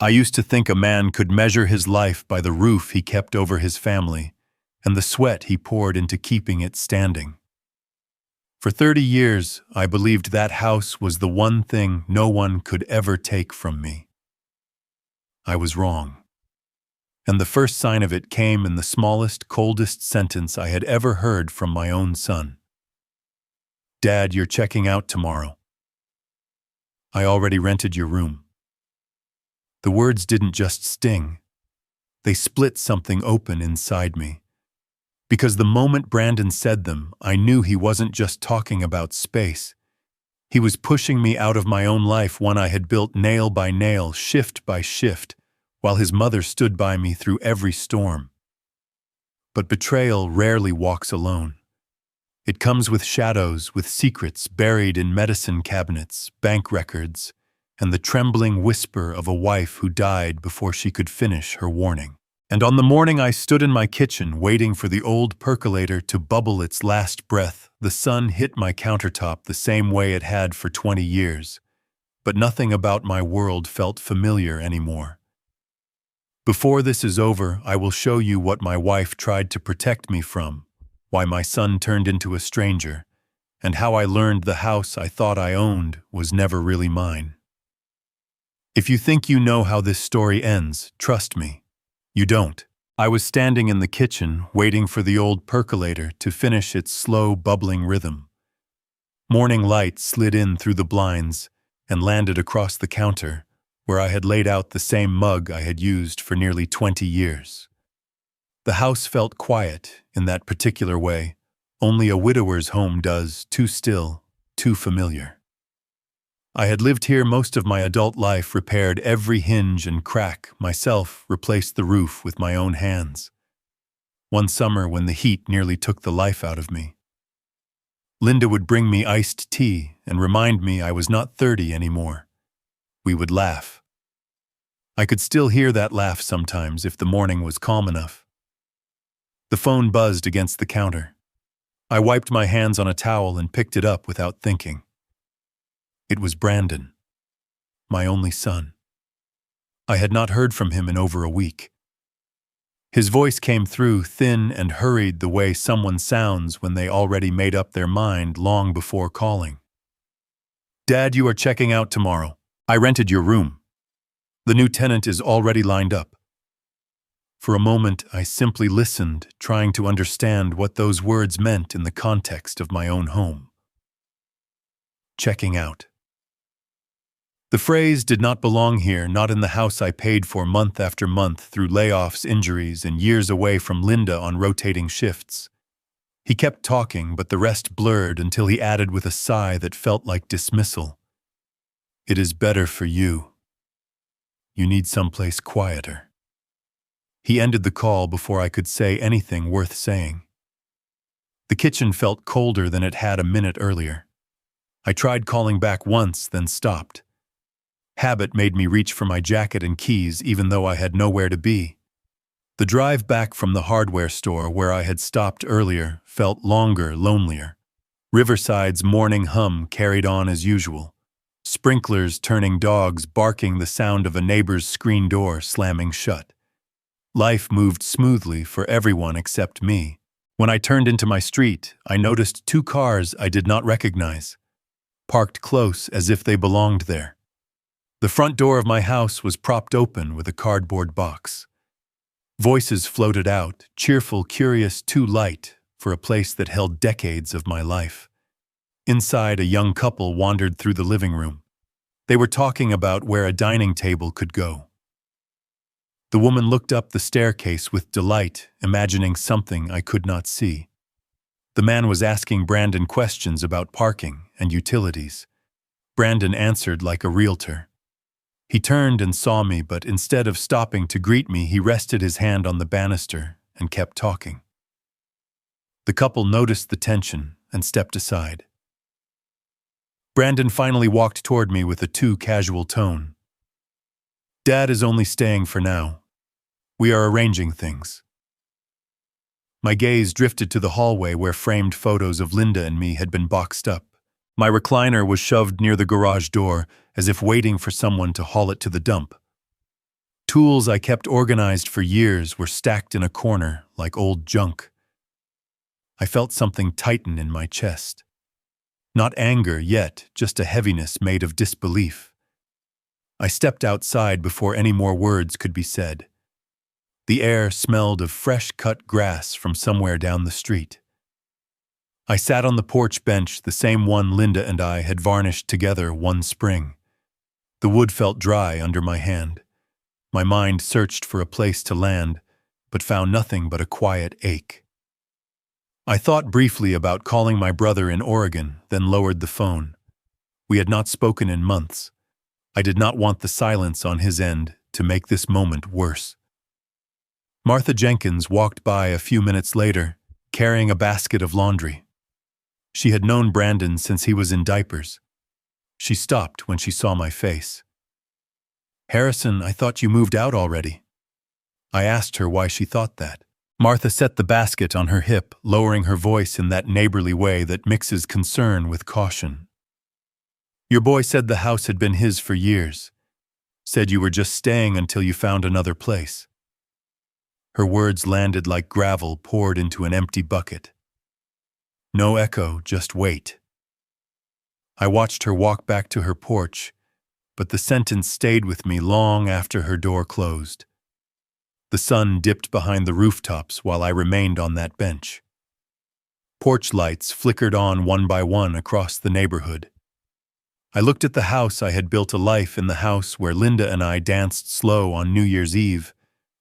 I used to think a man could measure his life by the roof he kept over his family and the sweat he poured into keeping it standing. For 30 years, I believed that house was the one thing no one could ever take from me. I was wrong. And the first sign of it came in the smallest, coldest sentence I had ever heard from my own son. "Dad, you're checking out tomorrow. I already rented your room." The words didn't just sting. They split something open inside me. Because the moment Brandon said them, I knew he wasn't just talking about space. He was pushing me out of my own life, one I had built nail by nail, shift by shift, while his mother stood by me through every storm. But betrayal rarely walks alone. It comes with shadows, with secrets buried in medicine cabinets, bank records, and the trembling whisper of a wife who died before she could finish her warning. And on the morning I stood in my kitchen waiting for the old percolator to bubble its last breath, the sun hit my countertop the same way it had for 20 years. But nothing about my world felt familiar anymore. Before this is over, I will show you what my wife tried to protect me from, why my son turned into a stranger, and how I learned the house I thought I owned was never really mine. If you think you know how this story ends, trust me. You don't. I was standing in the kitchen, waiting for the old percolator to finish its slow, bubbling rhythm. Morning light slid in through the blinds and landed across the counter, where I had laid out the same mug I had used for nearly 20 years. The house felt quiet in that particular way, only a widower's home does, too still, too familiar. I had lived here most of my adult life, repaired every hinge and crack, myself replaced the roof with my own hands. One summer when the heat nearly took the life out of me, Linda would bring me iced tea and remind me I was not 30 anymore. We would laugh. I could still hear that laugh sometimes if the morning was calm enough. The phone buzzed against the counter. I wiped my hands on a towel and picked it up without thinking. It was Brandon, my only son. I had not heard from him in over a week. His voice came through thin and hurried the way someone sounds when they already made up their mind long before calling. "Dad, you are checking out tomorrow. I rented your room. The new tenant is already lined up." For a moment, I simply listened, trying to understand what those words meant in the context of my own home. Checking out. The phrase did not belong here, not in the house I paid for month after month through layoffs, injuries, and years away from Linda on rotating shifts. He kept talking, but the rest blurred until he added with a sigh that felt like dismissal. "It is better for you. You need someplace quieter." He ended the call before I could say anything worth saying. The kitchen felt colder than it had a minute earlier. I tried calling back once, then stopped. Habit made me reach for my jacket and keys even though I had nowhere to be. The drive back from the hardware store where I had stopped earlier felt longer, lonelier. Riverside's morning hum carried on as usual. Sprinklers turning, dogs barking, the sound of a neighbor's screen door slamming shut. Life moved smoothly for everyone except me. When I turned into my street, I noticed 2 cars I did not recognize, parked close as if they belonged there. The front door of my house was propped open with a cardboard box. Voices floated out, cheerful, curious, too light for a place that held decades of my life. Inside, a young couple wandered through the living room. They were talking about where a dining table could go. The woman looked up the staircase with delight, imagining something I could not see. The man was asking Brandon questions about parking and utilities. Brandon answered like a realtor. He turned and saw me, but instead of stopping to greet me, he rested his hand on the banister and kept talking. The couple noticed the tension and stepped aside. Brandon finally walked toward me with a too casual tone. "Dad is only staying for now. We are arranging things." My gaze drifted to the hallway where framed photos of Linda and me had been boxed up. My recliner was shoved near the garage door, as if waiting for someone to haul it to the dump. Tools I kept organized for years were stacked in a corner like old junk. I felt something tighten in my chest. Not anger yet, just a heaviness made of disbelief. I stepped outside before any more words could be said. The air smelled of fresh-cut grass from somewhere down the street. I sat on the porch bench, the same one Linda and I had varnished together one spring. The wood felt dry under my hand. My mind searched for a place to land, but found nothing but a quiet ache. I thought briefly about calling my brother in Oregon, then lowered the phone. We had not spoken in months. I did not want the silence on his end to make this moment worse. Martha Jenkins walked by a few minutes later, carrying a basket of laundry. She had known Brandon since he was in diapers. She stopped when she saw my face. "Harrison, I thought you moved out already." I asked her why she thought that. Martha set the basket on her hip, lowering her voice in that neighborly way that mixes concern with caution. "Your boy said the house had been his for years. Said you were just staying until you found another place." Her words landed like gravel poured into an empty bucket. No echo, just weight. I watched her walk back to her porch, but the sentence stayed with me long after her door closed. The sun dipped behind the rooftops while I remained on that bench. Porch lights flickered on one by one across the neighborhood. I looked at the house I had built, a life in the house where Linda and I danced slow on New Year's Eve,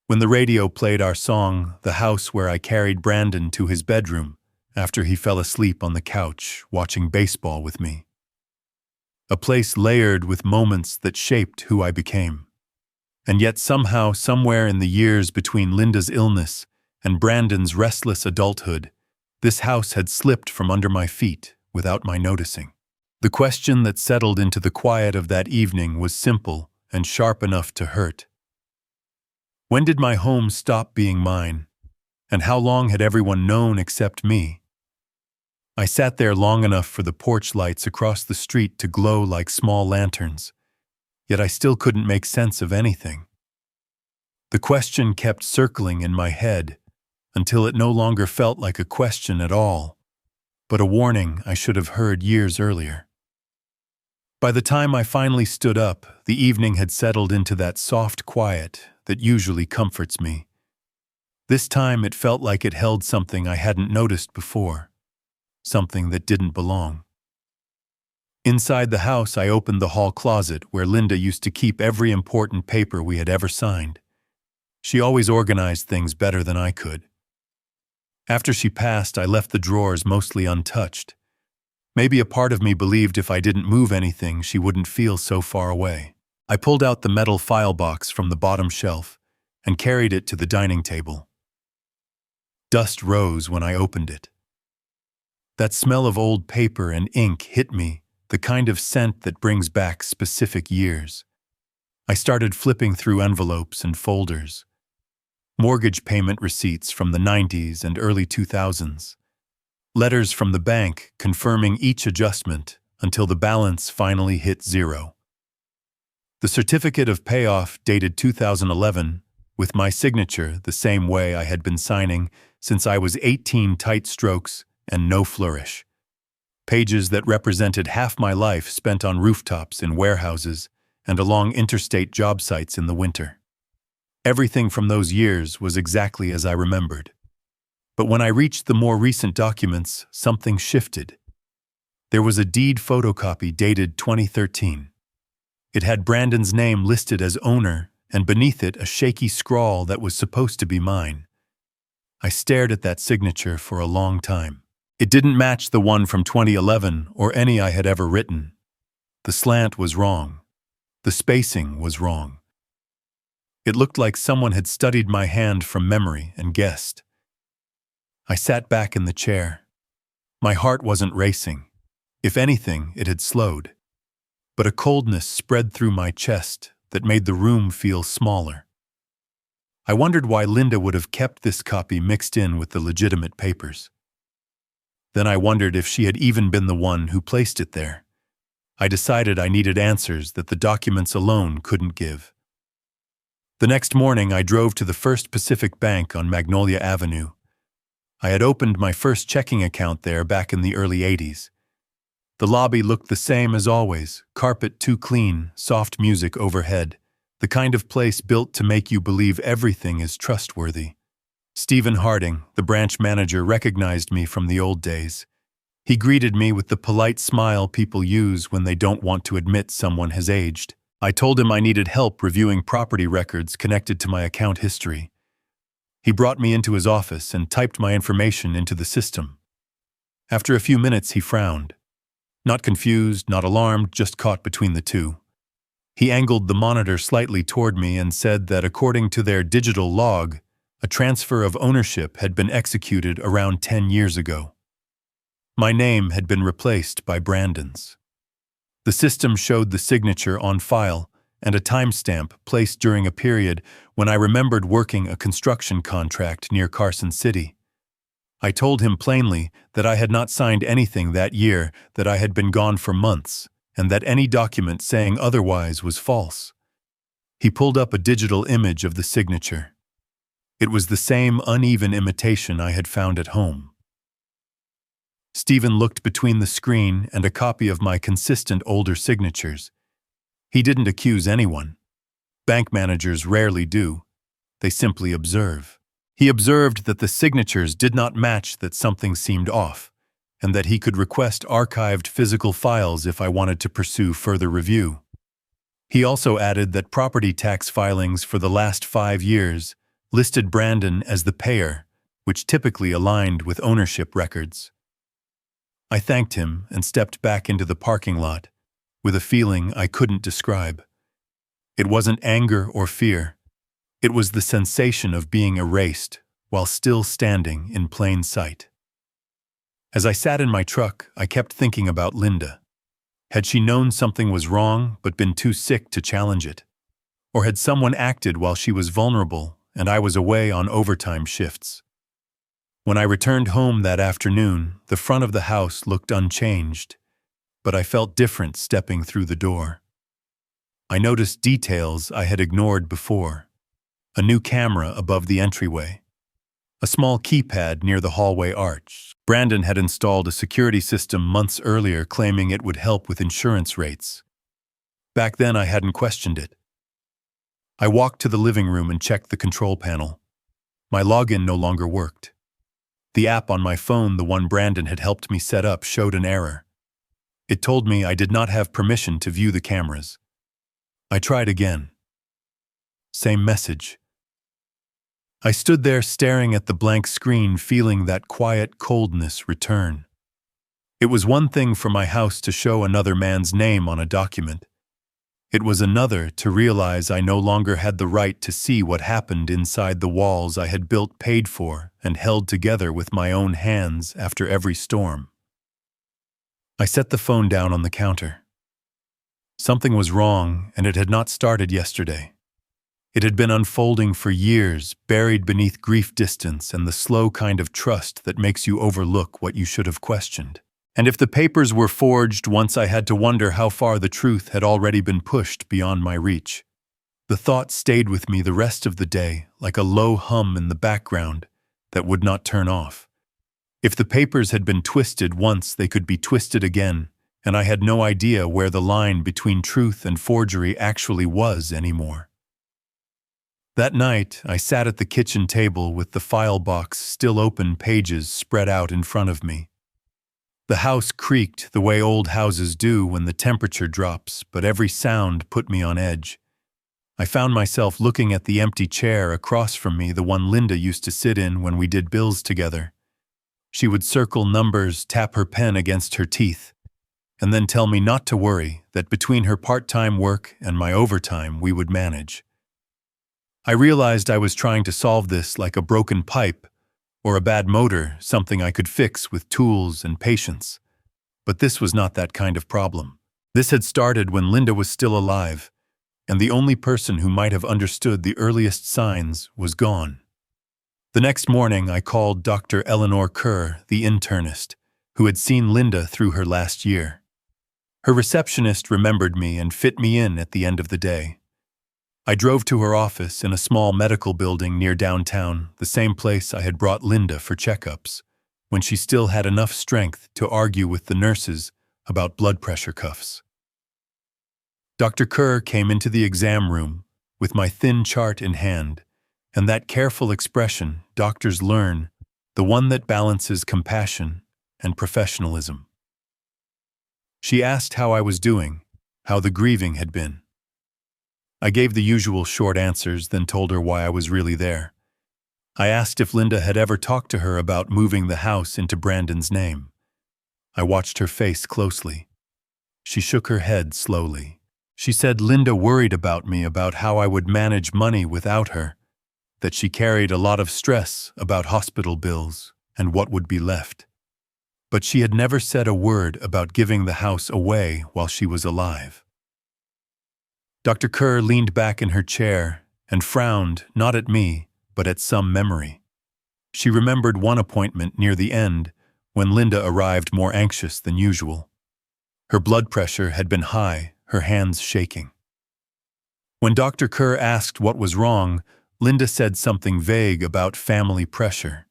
when the radio played our song, the house where I carried Brandon to his bedroom after he fell asleep on the couch watching baseball with me. A place layered with moments that shaped who I became. And yet somehow, somewhere in the years between Linda's illness and Brandon's restless adulthood, this house had slipped from under my feet without my noticing. The question that settled into the quiet of that evening was simple and sharp enough to hurt. When did my home stop being mine? And how long had everyone known except me? I sat there long enough for the porch lights across the street to glow like small lanterns, yet I still couldn't make sense of anything. The question kept circling in my head until it no longer felt like a question at all, but a warning I should have heard years earlier. By the time I finally stood up, the evening had settled into that soft quiet that usually comforts me. This time it felt like it held something I hadn't noticed before. Something that didn't belong. Inside the house, I opened the hall closet where Linda used to keep every important paper we had ever signed. She always organized things better than I could. After she passed, I left the drawers mostly untouched. Maybe a part of me believed if I didn't move anything, she wouldn't feel so far away. I pulled out the metal file box from the bottom shelf and carried it to the dining table. Dust rose when I opened it. That smell of old paper and ink hit me, the kind of scent that brings back specific years. I started flipping through envelopes and folders. Mortgage payment receipts from the 90s and early 2000s. Letters from the bank confirming each adjustment until the balance finally hit zero. The certificate of payoff dated 2011, with my signature the same way I had been signing since I was 18, tight strokes and no flourish. Pages that represented half my life spent on rooftops in warehouses and along interstate job sites in the winter. Everything from those years was exactly as I remembered. But when I reached the more recent documents, something shifted. There was a deed photocopy dated 2013. It had Brandon's name listed as owner, and beneath it a shaky scrawl that was supposed to be mine. I stared at that signature for a long time. It didn't match the one from 2011 or any I had ever written. The slant was wrong. The spacing was wrong. It looked like someone had studied my hand from memory and guessed. I sat back in the chair. My heart wasn't racing. If anything, it had slowed. But a coldness spread through my chest that made the room feel smaller. I wondered why Linda would have kept this copy mixed in with the legitimate papers. Then I wondered if she had even been the one who placed it there. I decided I needed answers that the documents alone couldn't give. The next morning, I drove to the First Pacific Bank on Magnolia Avenue. I had opened my first checking account there back in the early 80s. The lobby looked the same as always, carpet too clean, soft music overhead, the kind of place built to make you believe everything is trustworthy. Stephen Harding, the branch manager, recognized me from the old days. He greeted me with the polite smile people use when they don't want to admit someone has aged. I told him I needed help reviewing property records connected to my account history. He brought me into his office and typed my information into the system. After a few minutes, he frowned. Not confused, not alarmed, just caught between the two. He angled the monitor slightly toward me and said that according to their digital log, a transfer of ownership had been executed around 10 years ago. My name had been replaced by Brandon's. The system showed the signature on file and a timestamp placed during a period when I remembered working a construction contract near Carson City. I told him plainly that I had not signed anything that year, that I had been gone for months, and that any document saying otherwise was false. He pulled up a digital image of the signature. It was the same uneven imitation I had found at home. Stephen looked between the screen and a copy of my consistent older signatures. He didn't accuse anyone. Bank managers rarely do. They simply observe. He observed that the signatures did not match, that something seemed off, and that he could request archived physical files if I wanted to pursue further review. He also added that property tax filings for the last 5 years listed Brandon as the payer, which typically aligned with ownership records. I thanked him and stepped back into the parking lot with a feeling I couldn't describe. It wasn't anger or fear. It was the sensation of being erased while still standing in plain sight. As I sat in my truck, I kept thinking about Linda. Had she known something was wrong but been too sick to challenge it? Or had someone acted while she was vulnerable and I was away on overtime shifts? When I returned home that afternoon, the front of the house looked unchanged, but I felt different stepping through the door. I noticed details I had ignored before. A new camera above the entryway. A small keypad near the hallway arch. Brandon had installed a security system months earlier, claiming it would help with insurance rates. Back then, I hadn't questioned it. I walked to the living room and checked the control panel. My login no longer worked. The app on my phone, the one Brandon had helped me set up, showed an error. It told me I did not have permission to view the cameras. I tried again. Same message. I stood there staring at the blank screen, feeling that quiet coldness return. It was one thing for my house to show another man's name on a document. It was another to realize I no longer had the right to see what happened inside the walls I had built, paid for, and held together with my own hands after every storm. I set the phone down on the counter. Something was wrong, and it had not started yesterday. It had been unfolding for years, buried beneath grief distance and the slow kind of trust that makes you overlook what you should have questioned. And if the papers were forged, once I had to wonder how far the truth had already been pushed beyond my reach. The thought stayed with me the rest of the day, like a low hum in the background that would not turn off. If the papers had been twisted once, they could be twisted again, and I had no idea where the line between truth and forgery actually was anymore. That night, I sat at the kitchen table with the file box still open, pages spread out in front of me. The house creaked the way old houses do when the temperature drops, but every sound put me on edge. I found myself looking at the empty chair across from me, the one Linda used to sit in when we did bills together. She would circle numbers, tap her pen against her teeth, and then tell me not to worry, that between her part-time work and my overtime we would manage. I realized I was trying to solve this like a broken pipe or a bad motor, something I could fix with tools and patience. But this was not that kind of problem. This had started when Linda was still alive, and the only person who might have understood the earliest signs was gone. The next morning, I called Dr. Eleanor Kerr, the internist, who had seen Linda through her last year. Her receptionist remembered me and fit me in at the end of the day. I drove to her office in a small medical building near downtown, the same place I had brought Linda for checkups, when she still had enough strength to argue with the nurses about blood pressure cuffs. Dr. Kerr came into the exam room with my thin chart in hand, and that careful expression doctors learn, the one that balances compassion and professionalism. She asked how I was doing, how the grieving had been. I gave the usual short answers, then told her why I was really there. I asked if Linda had ever talked to her about moving the house into Brandon's name. I watched her face closely. She shook her head slowly. She said Linda worried about me, about how I would manage money without her, that she carried a lot of stress about hospital bills and what would be left. But she had never said a word about giving the house away while she was alive. Dr. Kerr leaned back in her chair and frowned, not at me, but at some memory. She remembered one appointment near the end when Linda arrived more anxious than usual. Her blood pressure had been high, her hands shaking. When Dr. Kerr asked what was wrong, Linda said something vague about family pressure.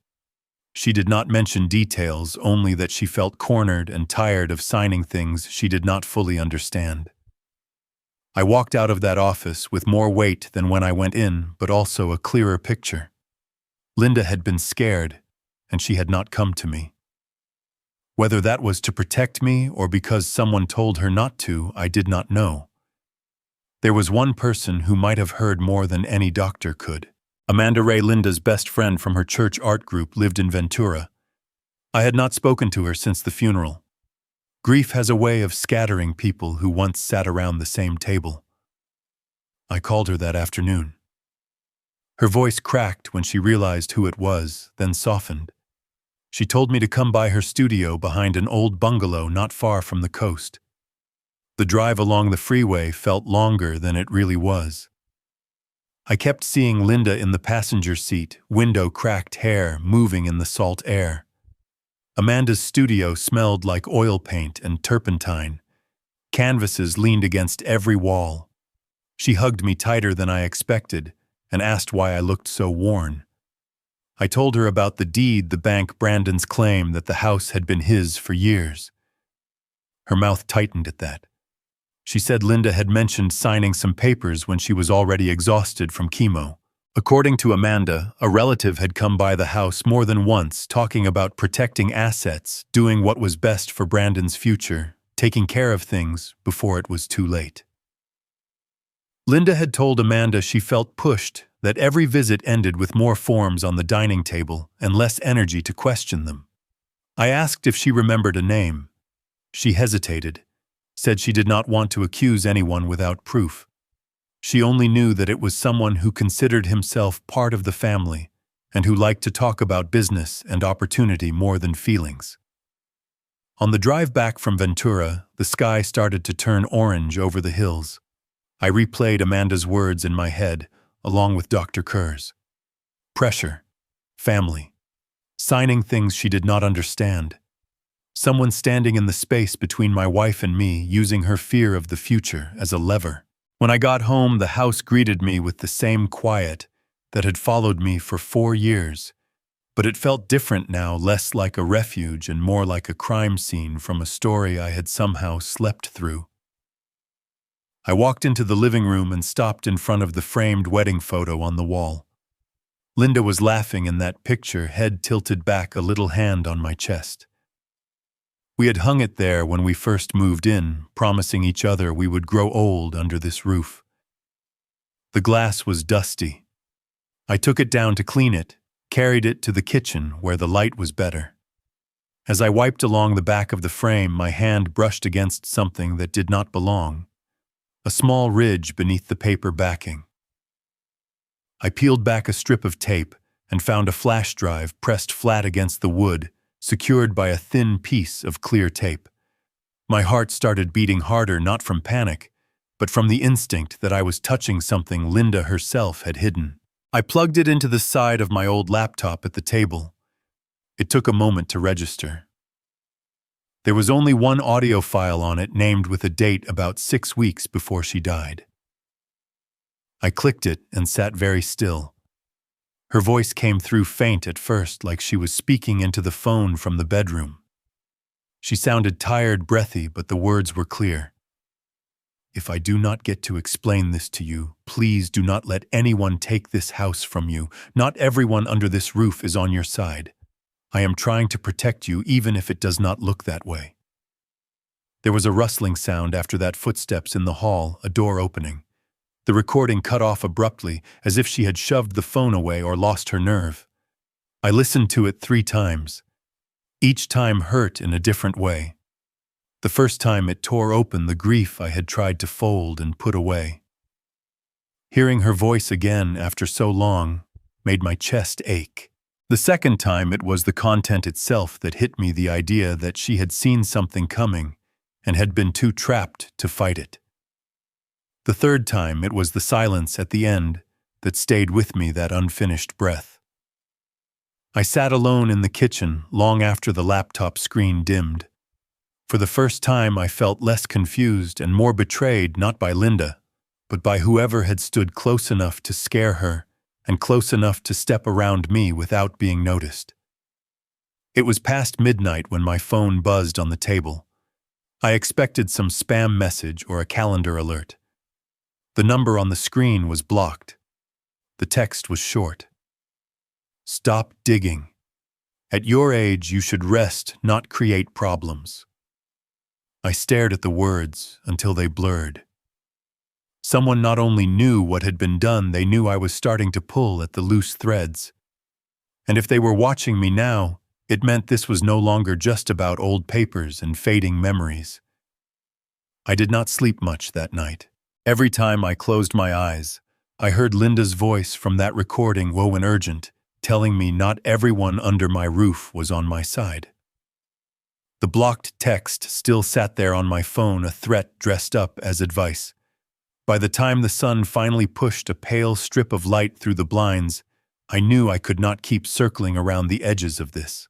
She did not mention details, only that she felt cornered and tired of signing things she did not fully understand. I walked out of that office with more weight than when I went in, but also a clearer picture. Linda had been scared, and she had not come to me. Whether that was to protect me or because someone told her not to, I did not know. There was one person who might have heard more than any doctor could. Amanda Ray, Linda's best friend from her church art group, lived in Ventura. I had not spoken to her since the funeral. Grief has a way of scattering people who once sat around the same table. I called her that afternoon. Her voice cracked when she realized who it was, then softened. She told me to come by her studio behind an old bungalow not far from the coast. The drive along the freeway felt longer than it really was. I kept seeing Linda in the passenger seat, window-cracked hair moving in the salt air. Amanda's studio smelled like oil paint and turpentine. Canvases leaned against every wall. She hugged me tighter than I expected and asked why I looked so worn. I told her about the deed, the bank Brandon's claim that the house had been his for years. Her mouth tightened at that. She said Linda had mentioned signing some papers when she was already exhausted from chemo. According to Amanda, a relative had come by the house more than once talking about protecting assets, doing what was best for Brandon's future, taking care of things before it was too late. Linda had told Amanda she felt pushed, that every visit ended with more forms on the dining table and less energy to question them. I asked if she remembered a name. She hesitated, said she did not want to accuse anyone without proof. She only knew that it was someone who considered himself part of the family and who liked to talk about business and opportunity more than feelings. On the drive back from Ventura, the sky started to turn orange over the hills. I replayed Amanda's words in my head, along with Dr. Kerr's. Pressure, family, signing things she did not understand. Someone standing in the space between my wife and me, using her fear of the future as a lever. When I got home, the house greeted me with the same quiet that had followed me for 4 years, but it felt different now, less like a refuge and more like a crime scene from a story I had somehow slept through. I walked into the living room and stopped in front of the framed wedding photo on the wall. Linda was laughing in that picture, head tilted back, a little hand on my chest. We had hung it there when we first moved in, promising each other we would grow old under this roof. The glass was dusty. I took it down to clean it, carried it to the kitchen where the light was better. As I wiped along the back of the frame, my hand brushed against something that did not belong. A small ridge beneath the paper backing. I peeled back a strip of tape and found a flash drive pressed flat against the wood, secured by a thin piece of clear tape. My heart started beating harder, not from panic, but from the instinct that I was touching something Linda herself had hidden. I plugged it into the side of my old laptop at the table. It took a moment to register. There was only one audio file on it, named with a date about 6 weeks before she died. I clicked it and sat very still. Her voice came through faint at first, like she was speaking into the phone from the bedroom. She sounded tired, breathy, but the words were clear. If I do not get to explain this to you, please do not let anyone take this house from you. Not everyone under this roof is on your side. I am trying to protect you even if it does not look that way. There was a rustling sound after that, footsteps in the hall, a door opening. The recording cut off abruptly, as if she had shoved the phone away or lost her nerve. I listened to it 3 times. Each time hurt in a different way. The first time it tore open the grief I had tried to fold and put away. Hearing her voice again after so long made my chest ache. The second time it was the content itself that hit me, the idea that she had seen something coming and had been too trapped to fight it. The third time it was the silence at the end that stayed with me, that unfinished breath. I sat alone in the kitchen long after the laptop screen dimmed. For the first time I felt less confused and more betrayed, not by Linda, but by whoever had stood close enough to scare her and close enough to step around me without being noticed. It was past midnight when my phone buzzed on the table. I expected some spam message or a calendar alert. The number on the screen was blocked. The text was short. Stop digging. At your age, you should rest, not create problems. I stared at the words until they blurred. Someone not only knew what had been done, they knew I was starting to pull at the loose threads. And if they were watching me now, it meant this was no longer just about old papers and fading memories. I did not sleep much that night. Every time I closed my eyes, I heard Linda's voice from that recording, low and urgent, telling me not everyone under my roof was on my side. The blocked text still sat there on my phone, a threat dressed up as advice. By the time the sun finally pushed a pale strip of light through the blinds, I knew I could not keep circling around the edges of this.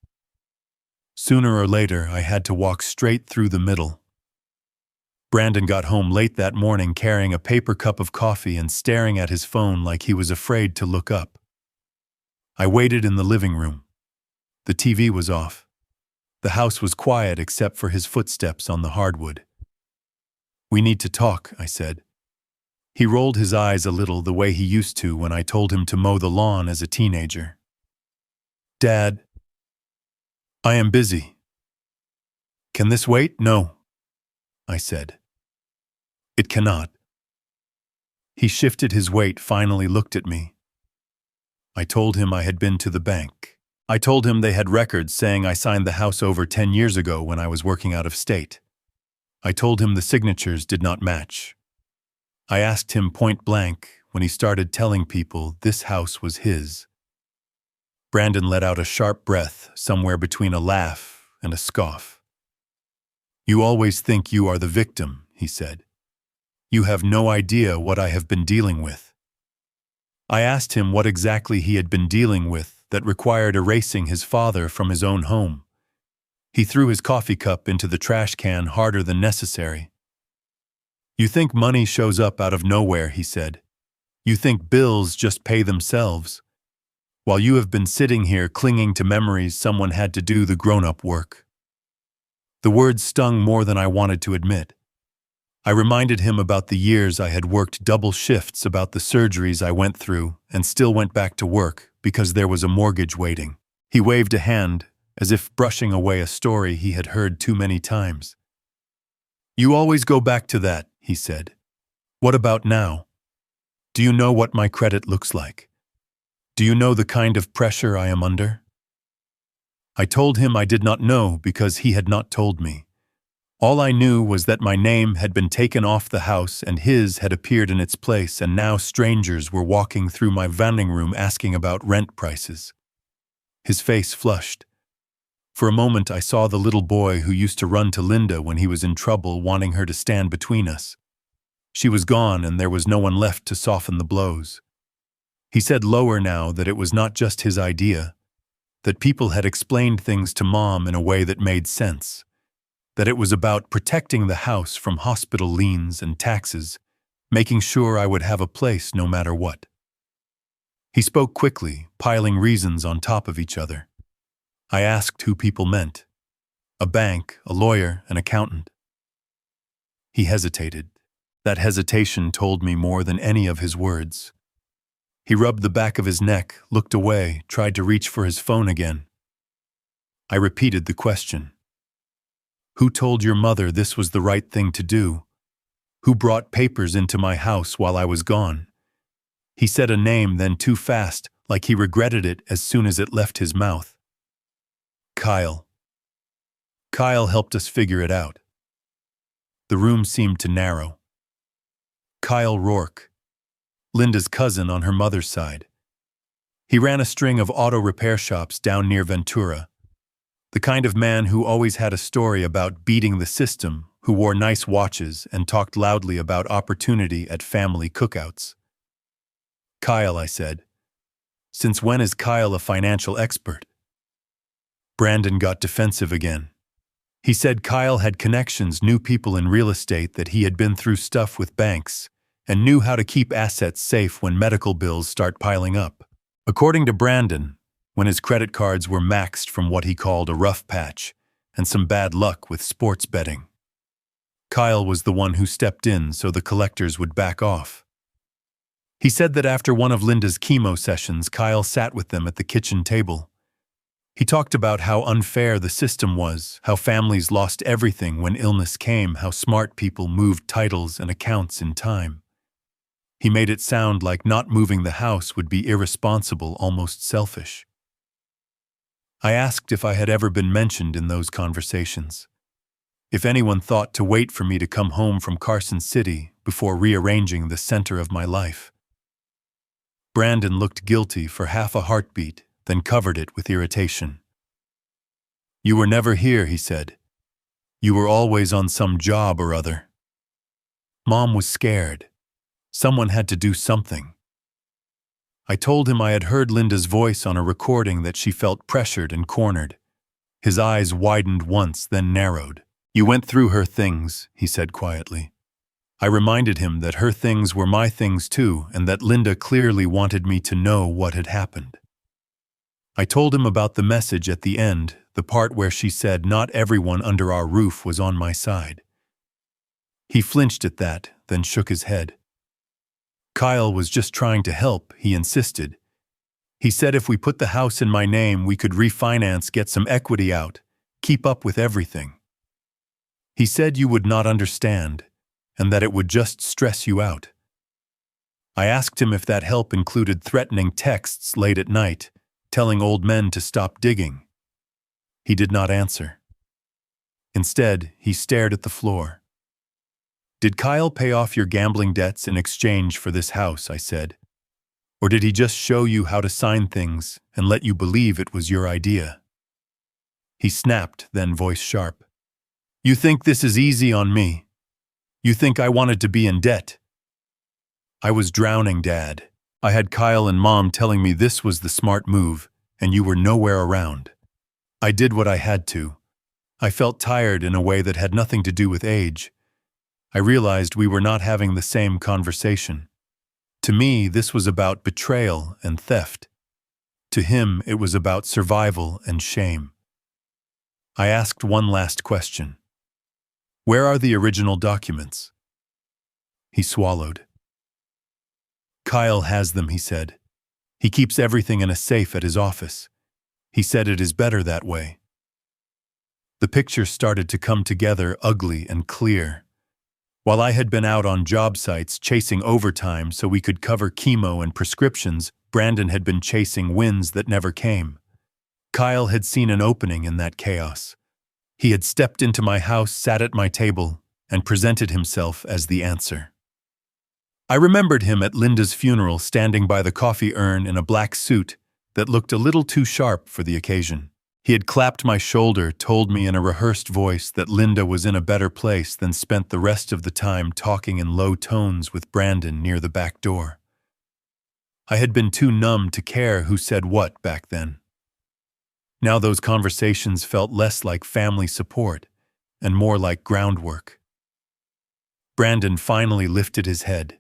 Sooner or later, I had to walk straight through the middle. Brandon got home late that morning carrying a paper cup of coffee and staring at his phone like he was afraid to look up. I waited in the living room. The TV was off. The house was quiet except for his footsteps on the hardwood. "We need to talk," I said. He rolled his eyes a little, the way he used to when I told him to mow the lawn as a teenager. "Dad, I am busy." "Can this wait?" "No," I said. "It cannot." He shifted his weight, finally looked at me. I told him I had been to the bank. I told him they had records saying I signed the house over 10 years ago when I was working out of state. I told him the signatures did not match. I asked him point blank when he started telling people this house was his. Brandon let out a sharp breath, somewhere between a laugh and a scoff. "You always think you are the victim," he said. "You have no idea what I have been dealing with." I asked him what exactly he had been dealing with that required erasing his father from his own home. He threw his coffee cup into the trash can harder than necessary. "You think money shows up out of nowhere," he said. "You think bills just pay themselves. While you have been sitting here clinging to memories, someone had to do the grown-up work." The words stung more than I wanted to admit. I reminded him about the years I had worked double shifts, about the surgeries I went through, and still went back to work because there was a mortgage waiting. He waved a hand, as if brushing away a story he had heard too many times. "You always go back to that," he said. "What about now? Do you know what my credit looks like? Do you know the kind of pressure I am under?" I told him I did not know because he had not told me. All I knew was that my name had been taken off the house and his had appeared in its place, and now strangers were walking through my dining room asking about rent prices. His face flushed. For a moment I saw the little boy who used to run to Linda when he was in trouble, wanting her to stand between us. She was gone and there was no one left to soften the blows. He said lower now that it was not just his idea, that people had explained things to Mom in a way that made sense, that it was about protecting the house from hospital liens and taxes, making sure I would have a place no matter what. He spoke quickly, piling reasons on top of each other. I asked who people meant. A bank, a lawyer, an accountant. He hesitated. That hesitation told me more than any of his words. He rubbed the back of his neck, looked away, tried to reach for his phone again. I repeated the question. Who told your mother this was the right thing to do? Who brought papers into my house while I was gone? He said a name, then too fast, like he regretted it as soon as it left his mouth. Kyle. Kyle helped us figure it out. The room seemed to narrow. Kyle Rourke, Linda's cousin on her mother's side. He ran a string of auto repair shops down near Ventura. The kind of man who always had a story about beating the system, who wore nice watches and talked loudly about opportunity at family cookouts. Kyle, I said. Since when is Kyle a financial expert? Brandon got defensive again. He said Kyle had connections, knew people in real estate, that he had been through stuff with banks, and knew how to keep assets safe when medical bills start piling up. According to Brandon, when his credit cards were maxed from what he called a rough patch and some bad luck with sports betting. Kyle was the one who stepped in so the collectors would back off. He said that after one of Linda's chemo sessions, Kyle sat with them at the kitchen table. He talked about how unfair the system was, how families lost everything when illness came, how smart people moved titles and accounts in time. He made it sound like not moving the house would be irresponsible, almost selfish. I asked if I had ever been mentioned in those conversations. If anyone thought to wait for me to come home from Carson City before rearranging the center of my life. Brandon looked guilty for half a heartbeat, then covered it with irritation. You were never here, he said. You were always on some job or other. Mom was scared. Someone had to do something. I told him I had heard Linda's voice on a recording, that she felt pressured and cornered. His eyes widened once, then narrowed. You went through her things, he said quietly. I reminded him that her things were my things too, and that Linda clearly wanted me to know what had happened. I told him about the message at the end, the part where she said not everyone under our roof was on my side. He flinched at that, then shook his head. Kyle was just trying to help, he insisted. He said if we put the house in my name, we could refinance, get some equity out, keep up with everything. He said you would not understand, and that it would just stress you out. I asked him if that help included threatening texts late at night, telling old men to stop digging. He did not answer. Instead, he stared at the floor. Did Kyle pay off your gambling debts in exchange for this house, I said. Or did he just show you how to sign things and let you believe it was your idea? He snapped, then voice sharp. You think this is easy on me? You think I wanted to be in debt? I was drowning, Dad. I had Kyle and Mom telling me this was the smart move, and you were nowhere around. I did what I had to. I felt tired in a way that had nothing to do with age. I realized we were not having the same conversation. To me, this was about betrayal and theft. To him, it was about survival and shame. I asked one last question. Where are the original documents? He swallowed. Kyle has them, he said. He keeps everything in a safe at his office. He said it is better that way. The picture started to come together, ugly and clear. While I had been out on job sites chasing overtime so we could cover chemo and prescriptions, Brandon had been chasing wins that never came. Kyle had seen an opening in that chaos. He had stepped into my house, sat at my table, and presented himself as the answer. I remembered him at Linda's funeral, standing by the coffee urn in a black suit that looked a little too sharp for the occasion. He had clapped my shoulder, told me in a rehearsed voice that Linda was in a better place, then spent the rest of the time talking in low tones with Brandon near the back door. I had been too numb to care who said what back then. Now those conversations felt less like family support and more like groundwork. Brandon finally lifted his head.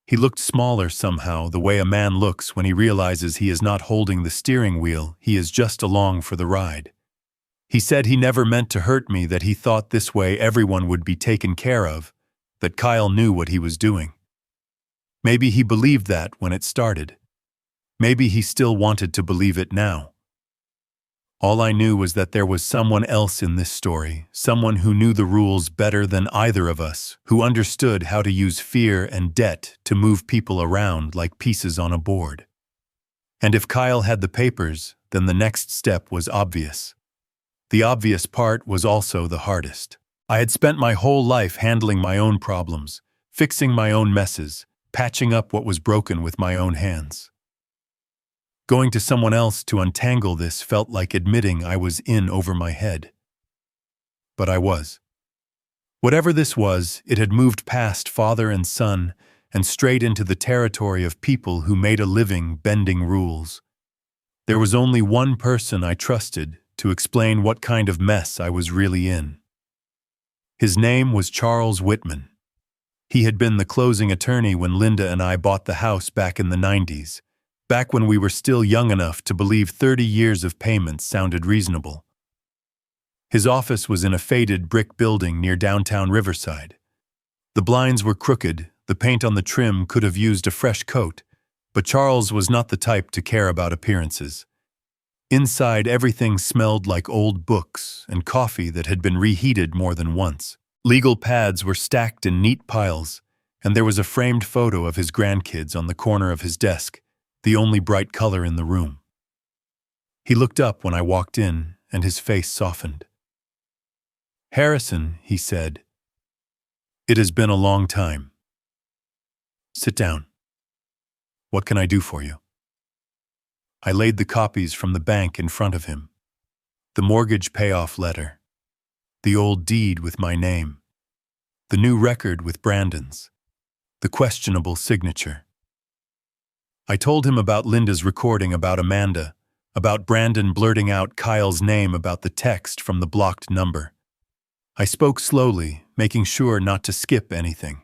He looked smaller somehow, the way a man looks when he realizes he is not holding the steering wheel, he is just along for the ride. He said he never meant to hurt me, that he thought this way everyone would be taken care of, that Kyle knew what he was doing. Maybe he believed that when it started. Maybe he still wanted to believe it now. All I knew was that there was someone else in this story, someone who knew the rules better than either of us, who understood how to use fear and debt to move people around like pieces on a board. And if Kyle had the papers, then the next step was obvious. The obvious part was also the hardest. I had spent my whole life handling my own problems, fixing my own messes, patching up what was broken with my own hands. Going to someone else to untangle this felt like admitting I was in over my head. But I was. Whatever this was, it had moved past father and son and straight into the territory of people who made a living bending rules. There was only one person I trusted to explain what kind of mess I was really in. His name was Charles Whitman. He had been the closing attorney when Linda and I bought the house back in the 90s. Back when we were still young enough to believe 30 years of payments sounded reasonable. His office was in a faded brick building near downtown Riverside. The blinds were crooked, the paint on the trim could have used a fresh coat, but Charles was not the type to care about appearances. Inside, everything smelled like old books and coffee that had been reheated more than once. Legal pads were stacked in neat piles, and there was a framed photo of his grandkids on the corner of his desk, the only bright color in the room. He looked up when I walked in, and his face softened. "Harrison," he said, "it has been a long time. Sit down. What can I do for you?" I laid the copies from the bank in front of him. The mortgage payoff letter. The old deed with my name. The new record with Brandon's. The questionable signature. I told him about Linda's recording about Amanda, about Brandon blurting out Kyle's name about the text from the blocked number. I spoke slowly, making sure not to skip anything.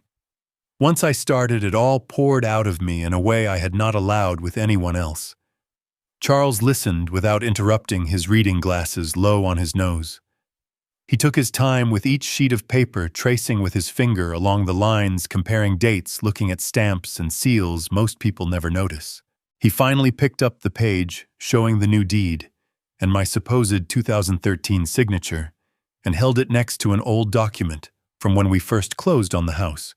Once I started, it all poured out of me in a way I had not allowed with anyone else. Charles listened without interrupting, his reading glasses low on his nose. He took his time with each sheet of paper, tracing with his finger along the lines, comparing dates, looking at stamps and seals most people never notice. He finally picked up the page, showing the new deed, and my supposed 2013 signature, and held it next to an old document from when we first closed on the house.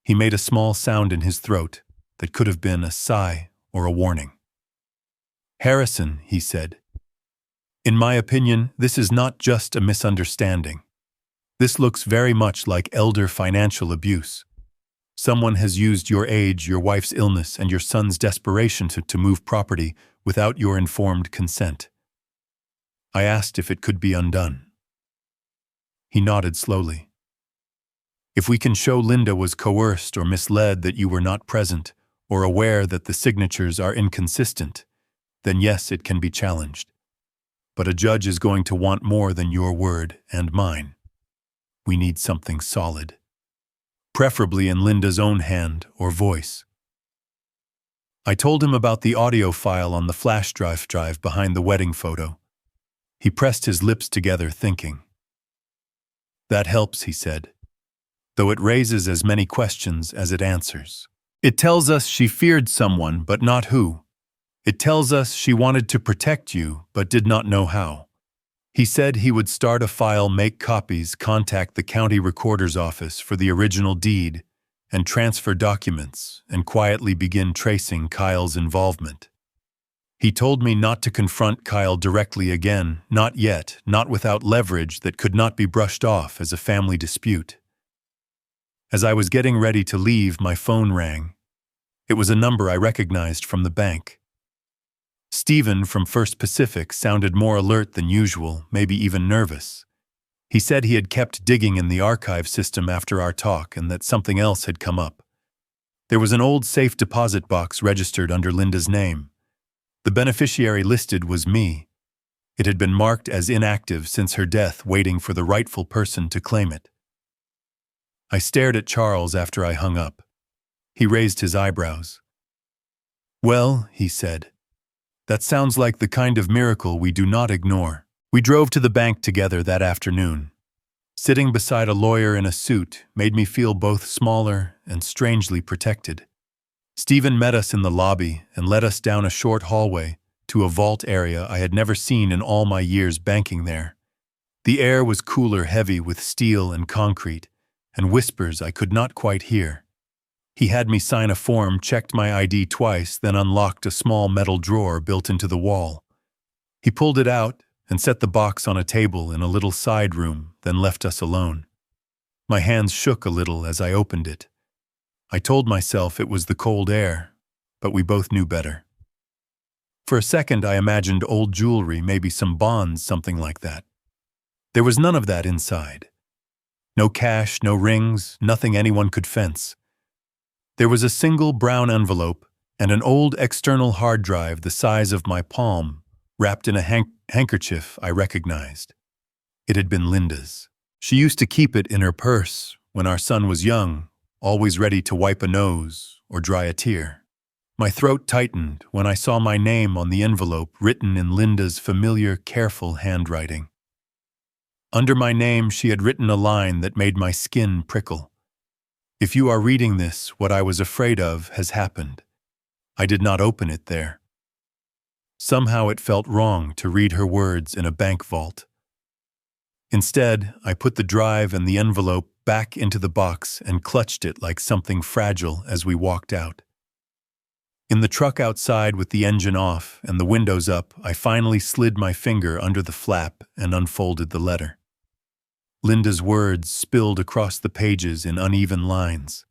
He made a small sound in his throat that could have been a sigh or a warning. "Harrison," he said, "in my opinion, this is not just a misunderstanding. This looks very much like elder financial abuse. Someone has used your age, your wife's illness, and your son's desperation to move property without your informed consent." I asked if it could be undone. He nodded slowly. "If we can show Linda was coerced or misled, that you were not present or aware that the signatures are inconsistent, then yes, it can be challenged. But a judge is going to want more than your word and mine. We need something solid, preferably in Linda's own hand or voice." I told him about the audio file on the flash drive behind the wedding photo. He pressed his lips together, thinking. "That helps," he said, "though it raises as many questions as it answers. It tells us she feared someone, but not who. It tells us she wanted to protect you, but did not know how." He said he would start a file, make copies, contact the county recorder's office for the original deed, and transfer documents, and quietly begin tracing Kyle's involvement. He told me not to confront Kyle directly again, not yet, not without leverage that could not be brushed off as a family dispute. As I was getting ready to leave, my phone rang. It was a number I recognized from the bank. Stephen from First Pacific sounded more alert than usual, maybe even nervous. He said he had kept digging in the archive system after our talk and that something else had come up. There was an old safe deposit box registered under Linda's name. The beneficiary listed was me. It had been marked as inactive since her death, waiting for the rightful person to claim it. I stared at Charles after I hung up. He raised his eyebrows. "Well," he said, "that sounds like the kind of miracle we do not ignore." We drove to the bank together that afternoon. Sitting beside a lawyer in a suit made me feel both smaller and strangely protected. Stephen met us in the lobby and led us down a short hallway to a vault area I had never seen in all my years banking there. The air was cooler, heavy with steel and concrete, and whispers I could not quite hear. He had me sign a form, checked my ID twice, then unlocked a small metal drawer built into the wall. He pulled it out and set the box on a table in a little side room, then left us alone. My hands shook a little as I opened it. I told myself it was the cold air, but we both knew better. For a second I imagined old jewelry, maybe some bonds, something like that. There was none of that inside. No cash, no rings, nothing anyone could fence. There was a single brown envelope and an old external hard drive the size of my palm, wrapped in a handkerchief I recognized. It had been Linda's. She used to keep it in her purse when our son was young, always ready to wipe a nose or dry a tear. My throat tightened when I saw my name on the envelope written in Linda's familiar, careful handwriting. Under my name, she had written a line that made my skin prickle. "If you are reading this, what I was afraid of has happened." I did not open it there. Somehow it felt wrong to read her words in a bank vault. Instead, I put the drive and the envelope back into the box and clutched it like something fragile as we walked out. In the truck outside with the engine off and the windows up, I finally slid my finger under the flap and unfolded the letter. Linda's words spilled across the pages in uneven lines.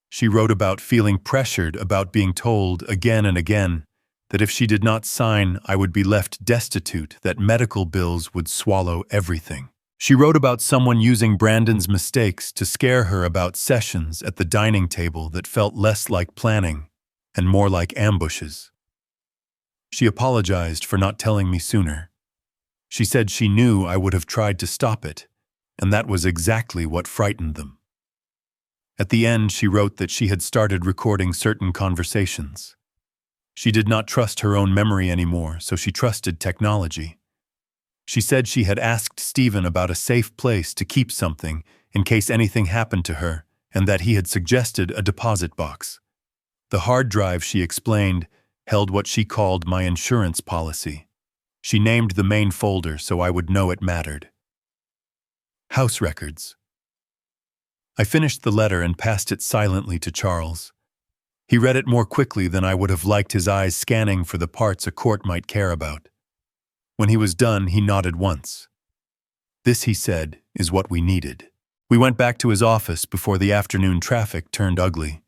She wrote about feeling pressured, about being told again and again that if she did not sign, I would be left destitute, that medical bills would swallow everything. She wrote about someone using Brandon's mistakes to scare her about sessions at the dining table that felt less like planning and more like ambushes. She apologized for not telling me sooner. She said she knew I would have tried to stop it, and that was exactly what frightened them. At the end, she wrote that she had started recording certain conversations. She did not trust her own memory anymore, so she trusted technology. She said she had asked Stephen about a safe place to keep something in case anything happened to her, and that he had suggested a deposit box. The hard drive, she explained, held what she called my insurance policy. She named the main folder so I would know it mattered. House records. I finished the letter and passed it silently to Charles. He read it more quickly than I would have liked, his eyes scanning for the parts a court might care about. When he was done, he nodded once. "This," he said, "is what we needed." We went back to his office before the afternoon traffic turned ugly.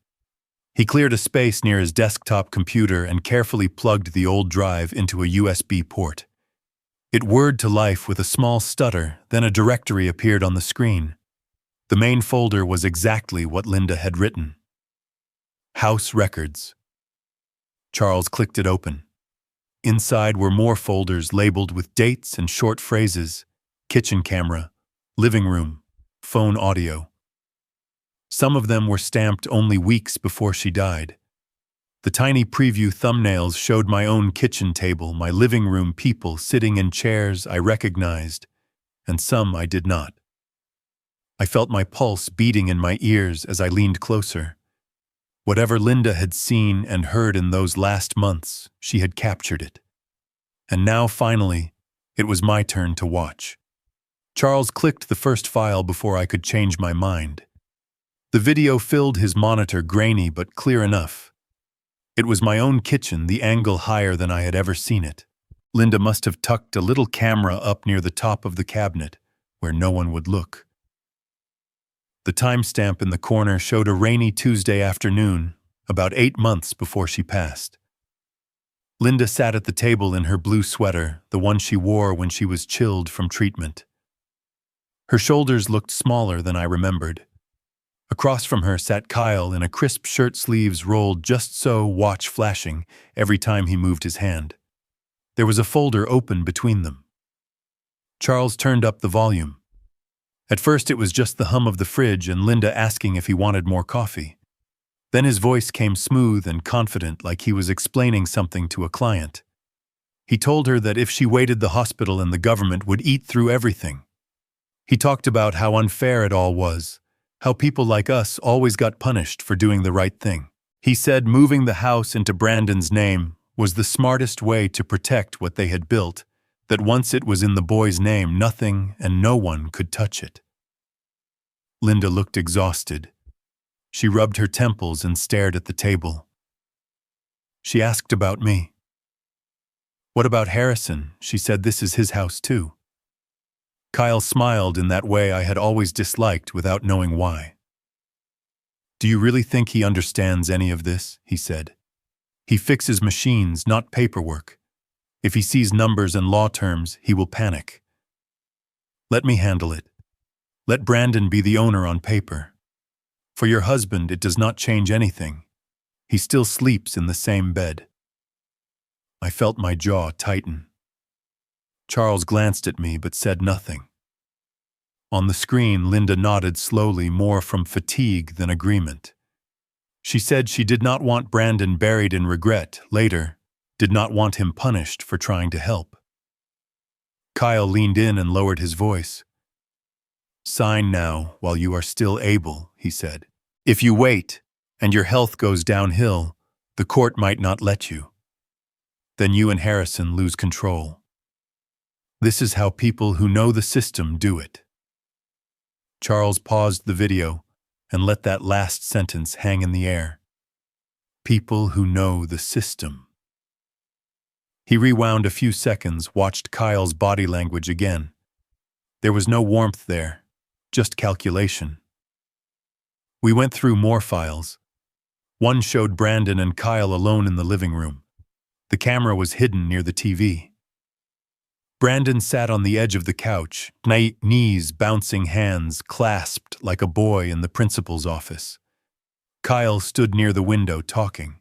He cleared a space near his desktop computer and carefully plugged the old drive into a USB port. It whirred to life with a small stutter, then a directory appeared on the screen. The main folder was exactly what Linda had written. House records. Charles clicked it open. Inside were more folders labeled with dates and short phrases: kitchen camera, living room, phone audio. Some of them were stamped only weeks before she died. The tiny preview thumbnails showed my own kitchen table, my living room, people sitting in chairs I recognized, and some I did not. I felt my pulse beating in my ears as I leaned closer. Whatever Linda had seen and heard in those last months, she had captured it. And now, finally, it was my turn to watch. Charles clicked the first file before I could change my mind. The video filled his monitor, grainy but clear enough. It was my own kitchen, the angle higher than I had ever seen it. Linda must have tucked a little camera up near the top of the cabinet, where no one would look. The timestamp in the corner showed a rainy Tuesday afternoon, about 8 months before she passed. Linda sat at the table in her blue sweater, the one she wore when she was chilled from treatment. Her shoulders looked smaller than I remembered. Across from her sat Kyle in a crisp shirt, sleeves rolled just so, watch flashing every time he moved his hand. There was a folder open between them. Charles turned up the volume. At first it was just the hum of the fridge and Linda asking if he wanted more coffee. Then his voice came smooth and confident, like he was explaining something to a client. He told her that if she waited, the hospital and the government would eat through everything. He talked about how unfair it all was, how people like us always got punished for doing the right thing. He said moving the house into Brandon's name was the smartest way to protect what they had built, that once it was in the boy's name, nothing and no one could touch it. Linda looked exhausted. She rubbed her temples and stared at the table. She asked about me. What about Harrison? She said this is his house too. Kyle smiled in that way I had always disliked without knowing why. Do you really think he understands any of this? He said. He fixes machines, not paperwork. If he sees numbers and law terms, he will panic. Let me handle it. Let Brandon be the owner on paper. For your husband, it does not change anything. He still sleeps in the same bed. I felt my jaw tighten. Charles glanced at me but said nothing. On the screen, Linda nodded slowly, more from fatigue than agreement. She said she did not want Brandon buried in regret later, did not want him punished for trying to help. Kyle leaned in and lowered his voice. Sign now while you are still able, he said. If you wait and your health goes downhill, the court might not let you. Then you and Harrison lose control. This is how people who know the system do it. Charles paused the video and let that last sentence hang in the air. People who know the system. He rewound a few seconds, watched Kyle's body language again. There was no warmth there, just calculation. We went through more files. One showed Brandon and Kyle alone in the living room. The camera was hidden near the TV. Brandon sat on the edge of the couch, knees bouncing, hands clasped like a boy in the principal's office. Kyle stood near the window talking.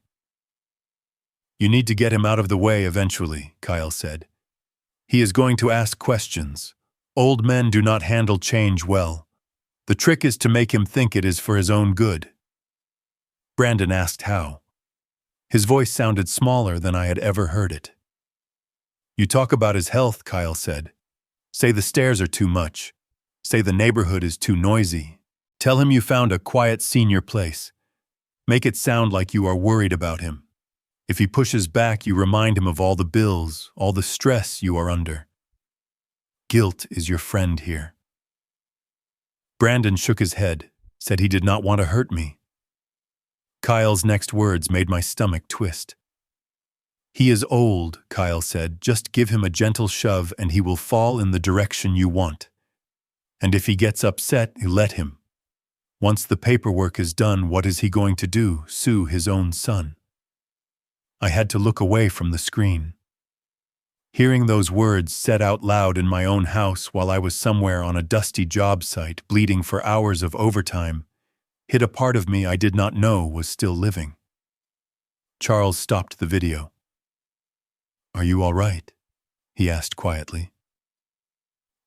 You need to get him out of the way eventually, Kyle said. He is going to ask questions. Old men do not handle change well. The trick is to make him think it is for his own good. Brandon asked how. His voice sounded smaller than I had ever heard it. You talk about his health, Kyle said. Say the stairs are too much. Say the neighborhood is too noisy. Tell him you found a quiet senior place. Make it sound like you are worried about him. If he pushes back, you remind him of all the bills, all the stress you are under. Guilt is your friend here. Brandon shook his head, said he did not want to hurt me. Kyle's next words made my stomach twist. He is old, Kyle said. Just give him a gentle shove and he will fall in the direction you want. And if he gets upset, you let him. Once the paperwork is done, what is he going to do? Sue his own son? I had to look away from the screen. Hearing those words said out loud in my own house while I was somewhere on a dusty job site, bleeding for hours of overtime, hit a part of me I did not know was still living. Charles stopped the video. Are you all right? He asked quietly.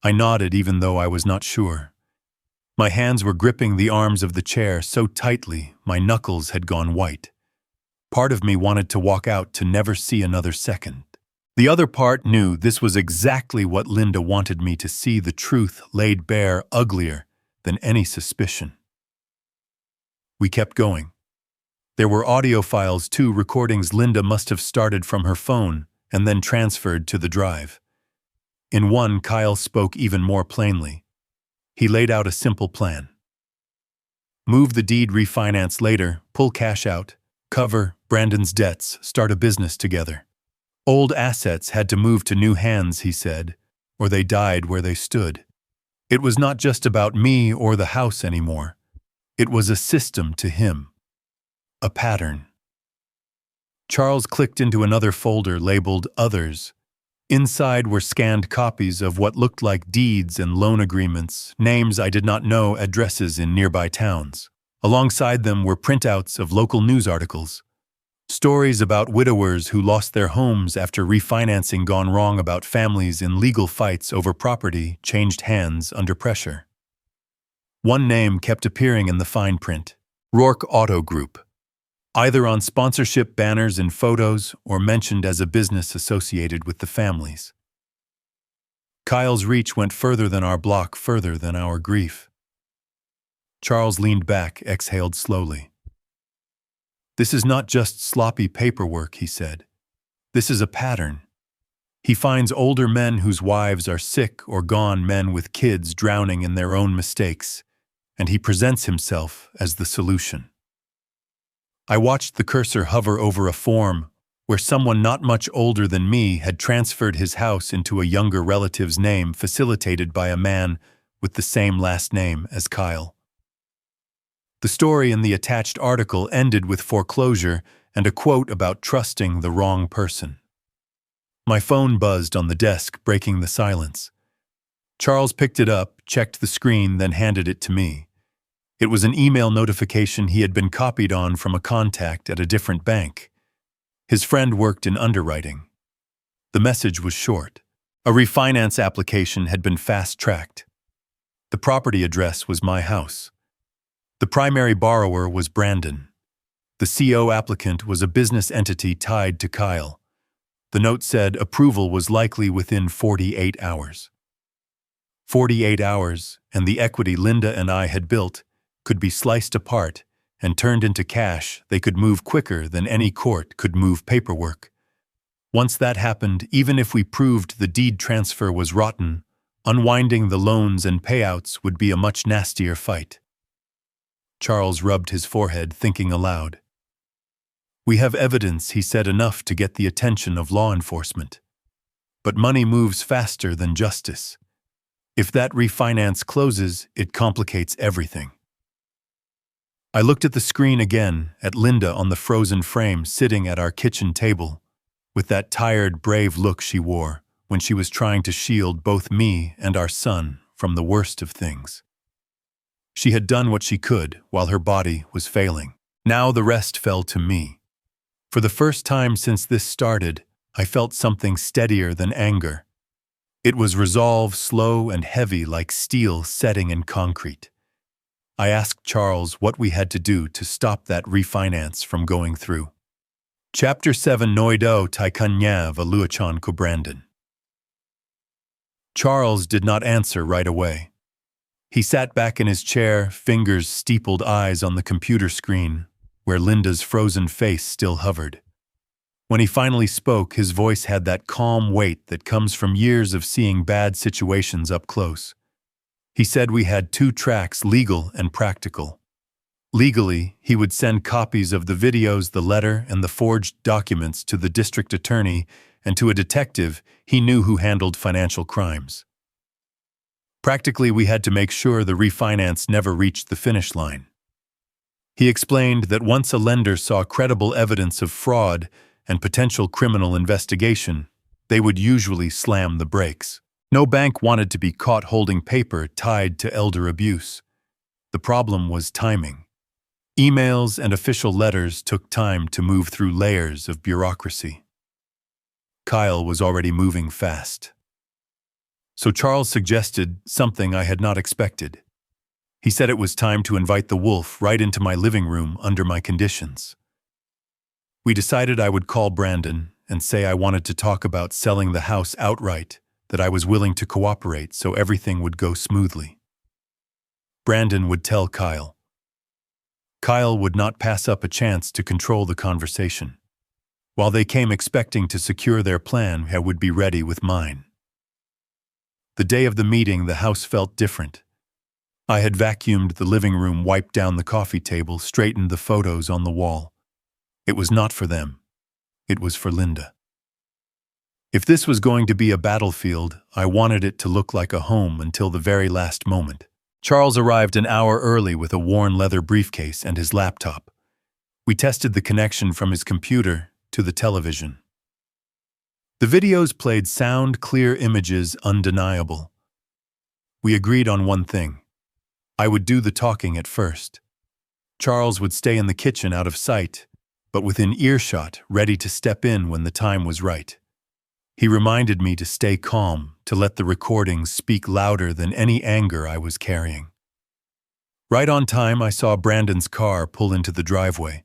I nodded even though I was not sure. My hands were gripping the arms of the chair so tightly my knuckles had gone white. Part of me wanted to walk out to never see another second. The other part knew this was exactly what Linda wanted me to see, the truth laid bare, uglier than any suspicion. We kept going. There were audio files too, recordings Linda must have started from her phone and then transferred to the drive. In one, Kyle spoke even more plainly. He laid out a simple plan. Move the deed, refinance later, pull cash out, cover Brandon's debts, start a business together. Old assets had to move to new hands, he said, or they died where they stood. It was not just about me or the house anymore. It was a system to him. A pattern. Charles clicked into another folder labeled Others. Inside were scanned copies of what looked like deeds and loan agreements, names I did not know, addresses in nearby towns. Alongside them were printouts of local news articles. Stories about widowers who lost their homes after refinancing gone wrong, about families in legal fights over property changed hands under pressure. One name kept appearing in the fine print: Rourke Auto Group, either on sponsorship banners in photos or mentioned as a business associated with the families. Kyle's reach went further than our block, further than our grief. Charles leaned back, exhaled slowly. "This is not just sloppy paperwork," he said. "This is a pattern. He finds older men whose wives are sick or gone, men with kids drowning in their own mistakes, and he presents himself as the solution." I watched the cursor hover over a form where someone not much older than me had transferred his house into a younger relative's name, facilitated by a man with the same last name as Kyle. The story in the attached article ended with foreclosure and a quote about trusting the wrong person. My phone buzzed on the desk, breaking the silence. Charles picked it up, checked the screen, then handed it to me. It was an email notification he had been copied on from a contact at a different bank. His friend worked in underwriting. The message was short. A refinance application had been fast-tracked. The property address was my house. The primary borrower was Brandon. The CO applicant was a business entity tied to Kyle. The note said approval was likely within 48 hours. 48 hours, and the equity Linda and I had built could be sliced apart and turned into cash. They could move quicker than any court could move paperwork. Once that happened, even if we proved the deed transfer was rotten, unwinding the loans and payouts would be a much nastier fight. Charles rubbed his forehead, thinking aloud. "We have evidence," he said, "enough to get the attention of law enforcement. But money moves faster than justice. If that refinance closes, it complicates everything." I looked at the screen again, at Linda on the frozen frame sitting at our kitchen table, with that tired, brave look she wore when she was trying to shield both me and our son from the worst of things. She had done what she could while her body was failing. Now the rest fell to me. For the first time since this started, I felt something steadier than anger. It was resolve, slow and heavy like steel setting in concrete. I asked Charles what we had to do to stop that refinance from going through. Chapter 7 Noido Taikanya Valuachan ko Brandon. Charles did not answer right away. He sat back in his chair, fingers steepled, eyes on the computer screen, where Linda's frozen face still hovered. When he finally spoke, his voice had that calm weight that comes from years of seeing bad situations up close. He said we had two tracks, legal and practical. Legally, he would send copies of the videos, the letter, and the forged documents to the district attorney and to a detective he knew who handled financial crimes. Practically, we had to make sure the refinance never reached the finish line. He explained that once a lender saw credible evidence of fraud and potential criminal investigation, they would usually slam the brakes. No bank wanted to be caught holding paper tied to elder abuse. The problem was timing. Emails and official letters took time to move through layers of bureaucracy. Kyle was already moving fast. So Charles suggested something I had not expected. He said it was time to invite the wolf right into my living room under my conditions. We decided I would call Brandon and say I wanted to talk about selling the house outright, that I was willing to cooperate so everything would go smoothly. Brandon would tell Kyle. Kyle would not pass up a chance to control the conversation. While they came expecting to secure their plan, I would be ready with mine. The day of the meeting, the house felt different. I had vacuumed the living room, wiped down the coffee table, straightened the photos on the wall. It was not for them. It was for Linda. If this was going to be a battlefield, I wanted it to look like a home until the very last moment. Charles arrived an hour early with a worn leather briefcase and his laptop. We tested the connection from his computer to the television. The videos played sound, clear images, undeniable. We agreed on one thing. I would do the talking at first. Charles would stay in the kitchen out of sight, but within earshot, ready to step in when the time was right. He reminded me to stay calm, to let the recordings speak louder than any anger I was carrying. Right on time, I saw Brandon's car pull into the driveway.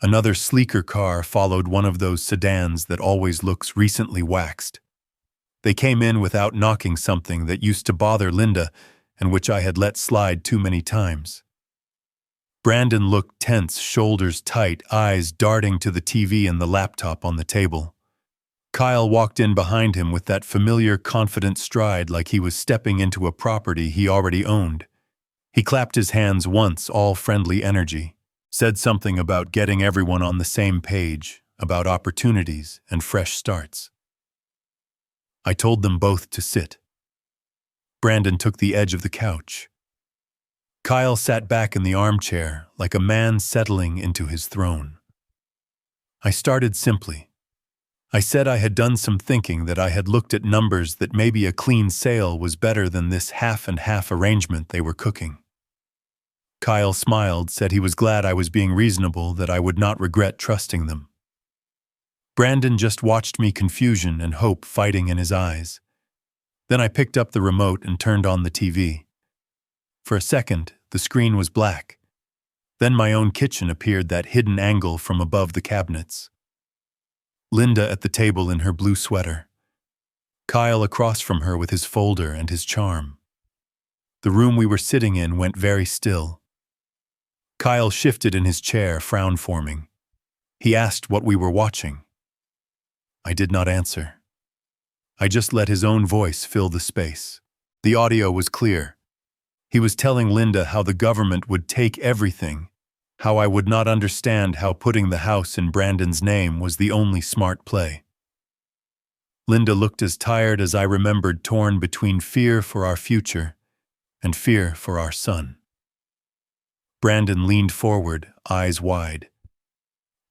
Another sleeker car followed, one of those sedans that always looks recently waxed. They came in without knocking, something that used to bother Linda and which I had let slide too many times. Brandon looked tense, shoulders tight, eyes darting to the TV and the laptop on the table. Kyle walked in behind him with that familiar, confident stride, like he was stepping into a property he already owned. He clapped his hands once, all friendly energy, said something about getting everyone on the same page, about opportunities and fresh starts. I told them both to sit. Brandon took the edge of the couch. Kyle sat back in the armchair, like a man settling into his throne. I started simply. I said I had done some thinking, that I had looked at numbers, that maybe a clean sale was better than this half-and-half arrangement they were cooking. Kyle smiled, said he was glad I was being reasonable, that I would not regret trusting them. Brandon just watched me, confusion and hope fighting in his eyes. Then I picked up the remote and turned on the TV. For a second, the screen was black. Then my own kitchen appeared, that hidden angle from above the cabinets. Linda at the table in her blue sweater. Kyle across from her with his folder and his charm. The room we were sitting in went very still. Kyle shifted in his chair, frown forming. He asked what we were watching. I did not answer. I just let his own voice fill the space. The audio was clear. He was telling Linda how the government would take everything, how I would not understand how putting the house in Brandon's name was the only smart play. Linda looked as tired as I remembered, torn between fear for our future and fear for our son. Brandon leaned forward, eyes wide.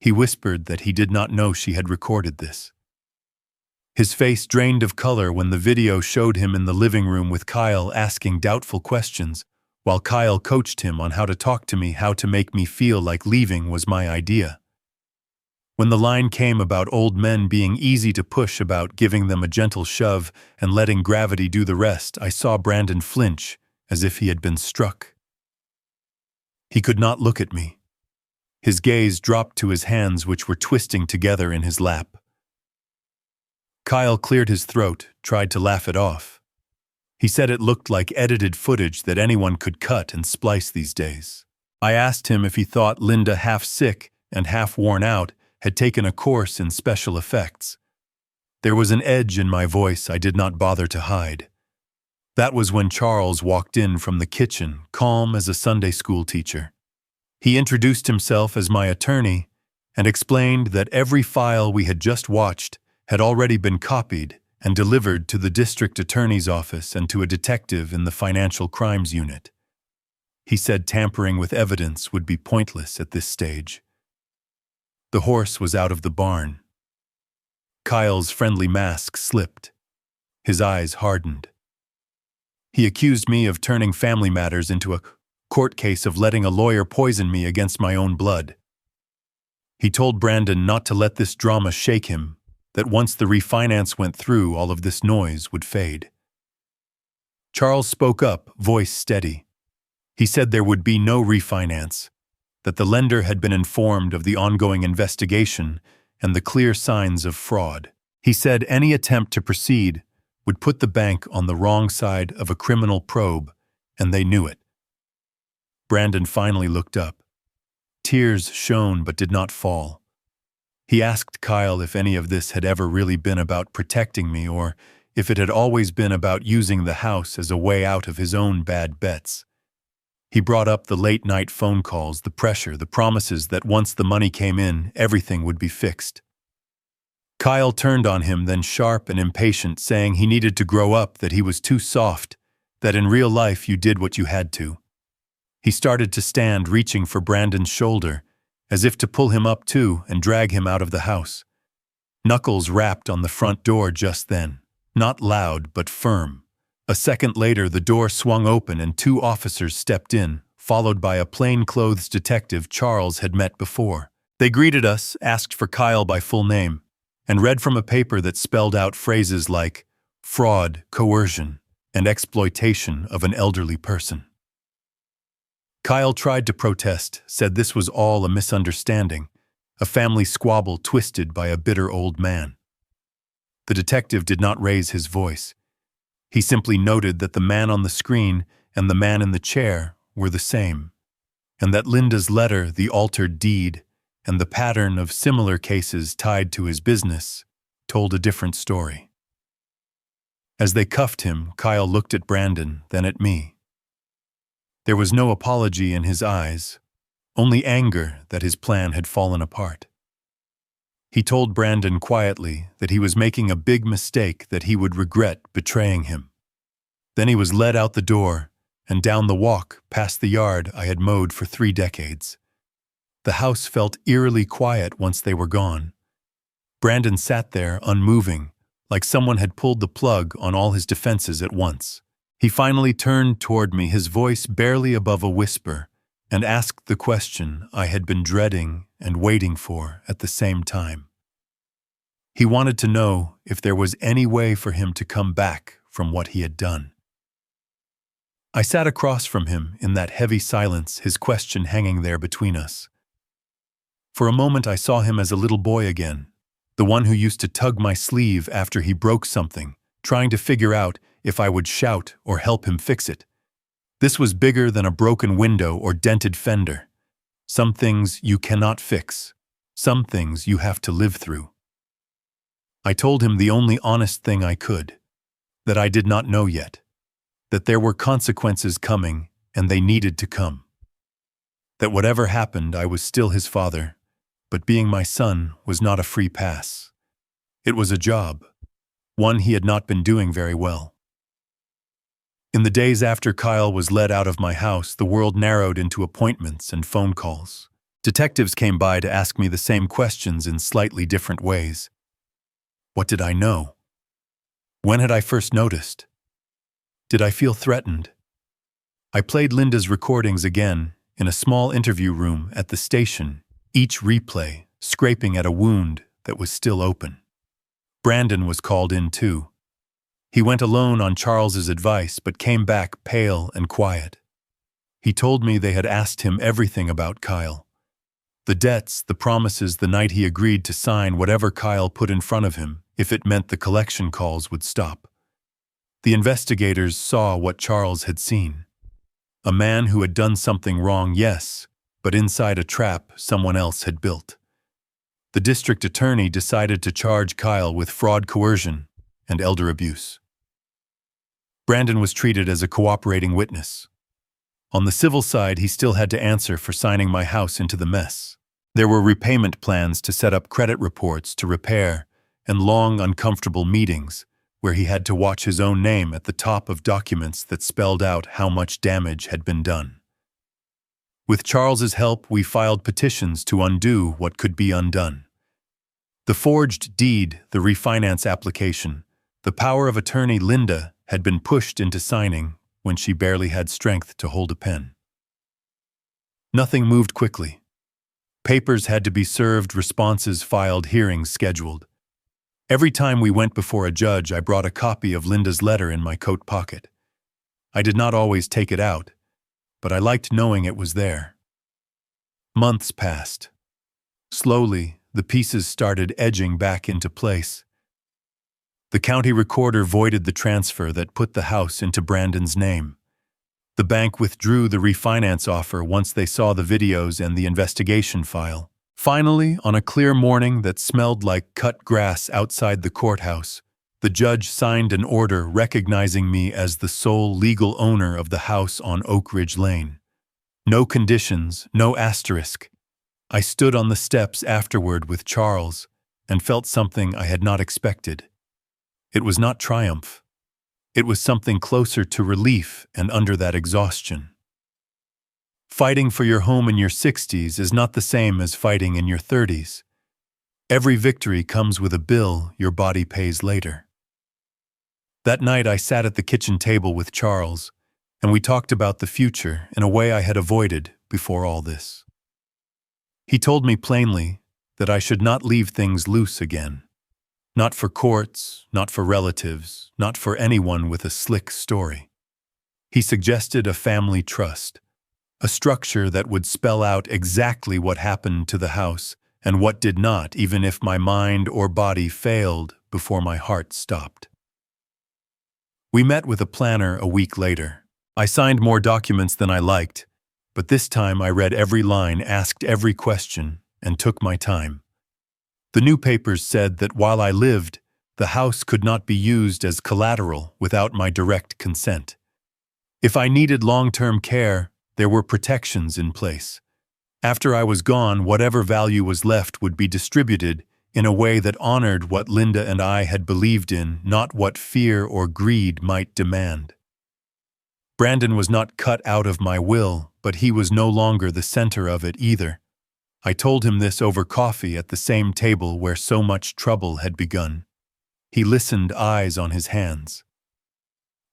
He whispered that he did not know she had recorded this. His face drained of color when the video showed him in the living room with Kyle, asking doubtful questions, while Kyle coached him on how to talk to me, how to make me feel like leaving was my idea. When the line came about old men being easy to push, about giving them a gentle shove and letting gravity do the rest, I saw Brandon flinch, as if he had been struck. He could not look at me. His gaze dropped to his hands, which were twisting together in his lap. Kyle cleared his throat, tried to laugh it off. He said it looked like edited footage that anyone could cut and splice these days. I asked him if he thought Linda, half sick and half worn out, had taken a course in special effects. There was an edge in my voice I did not bother to hide. That was when Charles walked in from the kitchen, calm as a Sunday school teacher. He introduced himself as my attorney and explained that every file we had just watched had already been copied and delivered to the district attorney's office and to a detective in the financial crimes unit. He said tampering with evidence would be pointless at this stage. The horse was out of the barn. Kyle's friendly mask slipped. His eyes hardened. He accused me of turning family matters into a court case, of letting a lawyer poison me against my own blood. He told Brandon not to let this drama shake him, that once the refinance went through, all of this noise would fade. Charles spoke up, voice steady. He said there would be no refinance, that the lender had been informed of the ongoing investigation and the clear signs of fraud. He said any attempt to proceed would put the bank on the wrong side of a criminal probe, and they knew it. Brandon finally looked up. Tears shone but did not fall. He asked Kyle if any of this had ever really been about protecting me, or if it had always been about using the house as a way out of his own bad bets. He brought up the late-night phone calls, the pressure, the promises that once the money came in, everything would be fixed. Kyle turned on him, then sharp and impatient, saying he needed to grow up, that he was too soft, that in real life you did what you had to. He started to stand, reaching for Brandon's shoulder, as if to pull him up too and drag him out of the house. Knuckles rapped on the front door just then, not loud but firm. A second later, the door swung open and 2 officers stepped in, followed by a plain-clothes detective Charles had met before. They greeted us, asked for Kyle by full name, and read from a paper that spelled out phrases like fraud, coercion, and exploitation of an elderly person. Kyle tried to protest, said this was all a misunderstanding, a family squabble twisted by a bitter old man. The detective did not raise his voice. He simply noted that the man on the screen and the man in the chair were the same, and that Linda's letter, the altered deed, and the pattern of similar cases tied to his business told a different story. As they cuffed him, Kyle looked at Brandon, then at me. There was no apology in his eyes, only anger that his plan had fallen apart. He told Brandon quietly that he was making a big mistake, that he would regret betraying him. Then he was led out the door and down the walk past the yard I had mowed for 3 decades. The house felt eerily quiet once they were gone. Brandon sat there, unmoving, like someone had pulled the plug on all his defenses at once. He finally turned toward me, his voice barely above a whisper, and asked the question I had been dreading and waiting for at the same time. He wanted to know if there was any way for him to come back from what he had done. I sat across from him in that heavy silence, his question hanging there between us. For a moment I saw him as a little boy again, the one who used to tug my sleeve after he broke something, trying to figure out if I would shout or help him fix it. This was bigger than a broken window or dented fender. Some things you cannot fix. Some things you have to live through. I told him the only honest thing I could, that I did not know yet, that there were consequences coming and they needed to come. That whatever happened, I was still his father, but being my son was not a free pass. It was a job, one he had not been doing very well. In the days after Kyle was led out of my house, the world narrowed into appointments and phone calls. Detectives came by to ask me the same questions in slightly different ways. What did I know? When had I first noticed? Did I feel threatened? I played Linda's recordings again in a small interview room at the station, each replay scraping at a wound that was still open. Brandon was called in too. He went alone on Charles's advice, but came back pale and quiet. He told me they had asked him everything about Kyle. The debts, the promises, the night he agreed to sign whatever Kyle put in front of him, if it meant the collection calls would stop. The investigators saw what Charles had seen. A man who had done something wrong, yes, but inside a trap someone else had built. The district attorney decided to charge Kyle with fraud, coercion, and elder abuse. Brandon was treated as a cooperating witness. On the civil side, he still had to answer for signing my house into the mess. There were repayment plans to set up credit reports to repair, and long, uncomfortable meetings where he had to watch his own name at the top of documents that spelled out how much damage had been done. With Charles's help, we filed petitions to undo what could be undone. The forged deed, the refinance application, the power of attorney Linda had been pushed into signing when she barely had strength to hold a pen. Nothing moved quickly. Papers had to be served, responses filed, hearings scheduled. Every time we went before a judge, I brought a copy of Linda's letter in my coat pocket. I did not always take it out, but I liked knowing it was there. Months passed. Slowly, the pieces started edging back into place. The county recorder voided the transfer that put the house into Brandon's name. The bank withdrew the refinance offer once they saw the videos and the investigation file. Finally, on a clear morning that smelled like cut grass outside the courthouse, the judge signed an order recognizing me as the sole legal owner of the house on Oak Ridge Lane. No conditions, no asterisk. I stood on the steps afterward with Charles and felt something I had not expected. It was not triumph. It was something closer to relief and under that exhaustion. Fighting for your home in your 60s is not the same as fighting in your 30s. Every victory comes with a bill your body pays later. That night I sat at the kitchen table with Charles, and we talked about the future in a way I had avoided before all this. He told me plainly that I should not leave things loose again. Not for courts, not for relatives, not for anyone with a slick story. He suggested a family trust, A structure that would spell out exactly what happened to the house and what did not, even if my mind or body failed before my heart stopped. We met with a planner a week later. I signed more documents than I liked, but this time I read every line, asked every question, and took my time. The new papers said that while I lived, the house could not be used as collateral without my direct consent. If I needed long-term care, there were protections in place. After I was gone, whatever value was left would be distributed in a way that honored what Linda and I had believed in, not what fear or greed might demand. Brandon was not cut out of my will, but he was no longer the center of it either. I told him this over coffee at the same table where so much trouble had begun. He listened, eyes on his hands.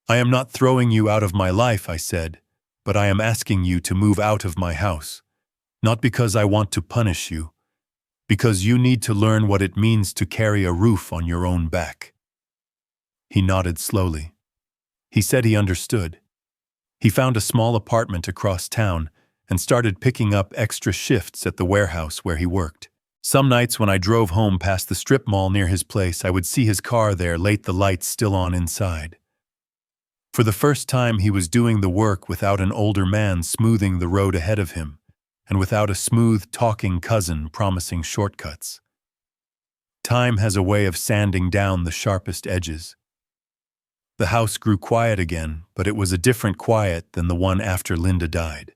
"I am not throwing you out of my life," I said, "but I am asking you to move out of my house. Not because I want to punish you, because you need to learn what it means to carry a roof on your own back." He nodded slowly. He said he understood. He found a small apartment across town and started picking up extra shifts at the warehouse where he worked. Some nights when I drove home past the strip mall near his place, I would see his car there, late, the lights still on inside. For the first time, he was doing the work without an older man smoothing the road ahead of him, and without a smooth-talking cousin promising shortcuts. Time has a way of sanding down the sharpest edges. The house grew quiet again, but it was a different quiet than the one after Linda died.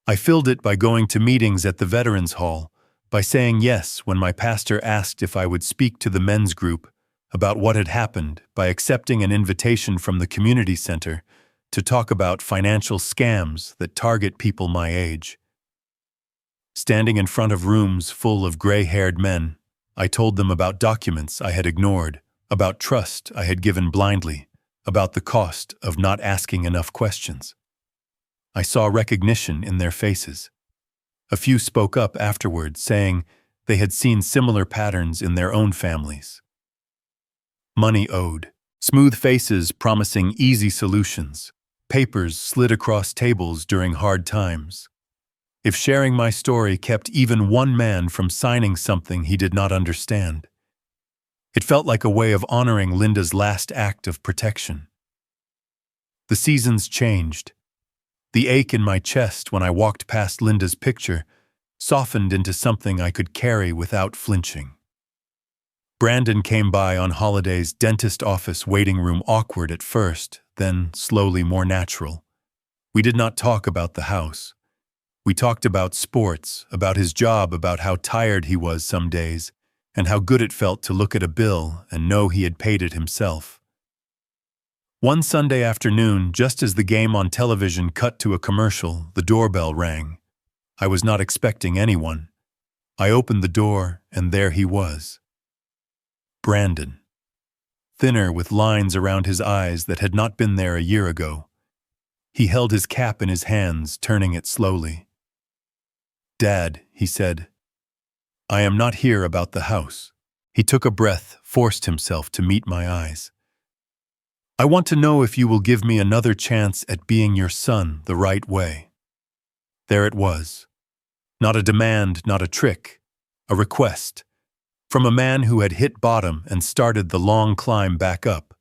I filled it by going to meetings at the Veterans Hall, by saying yes when my pastor asked if I would speak to the men's group about what had happened, by accepting an invitation from the community center to talk about financial scams that target people my age. Standing in front of rooms full of gray-haired men, I told them about documents I had ignored, about trust I had given blindly, about the cost of not asking enough questions. I saw recognition in their faces. A few spoke up afterward, saying they had seen similar patterns in their own families. Money owed, smooth faces promising easy solutions, papers slid across tables during hard times. If sharing my story kept even one man from signing something he did not understand, it felt like a way of honoring Linda's last act of protection. The seasons changed. The ache in my chest when I walked past Linda's picture softened into something I could carry without flinching. Brandon came by on holidays, dentist office waiting room, awkward at first, then slowly more natural. We did not talk about the house. We talked about sports, about his job, about how tired he was some days, and how good it felt to look at a bill and know he had paid it himself. One Sunday afternoon, just as the game on television cut to a commercial, the doorbell rang. I was not expecting anyone. I opened the door, and there he was. Brandon. Thinner, with lines around his eyes that had not been there a year ago. He held his cap in his hands, turning it slowly. "Dad," he said, "I am not here about the house." He took a breath, forced himself to meet my eyes. "I want to know if you will give me another chance at being your son the right way." There it was. Not a demand, not a trick, a request. From a man who had hit bottom and started the long climb back up.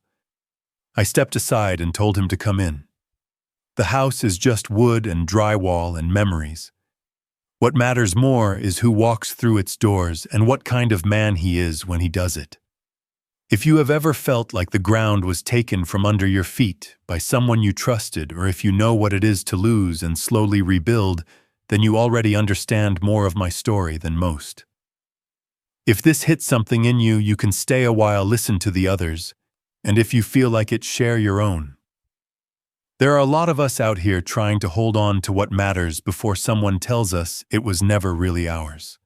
I stepped aside and told him to come in. The house is just wood and drywall and memories. What matters more is who walks through its doors and what kind of man he is when he does it. If you have ever felt like the ground was taken from under your feet by someone you trusted, or if you know what it is to lose and slowly rebuild, then you already understand more of my story than most. If this hits something in you, you can stay a while, listen to the others, and if you feel like it, share your own. There are a lot of us out here trying to hold on to what matters before someone tells us it was never really ours.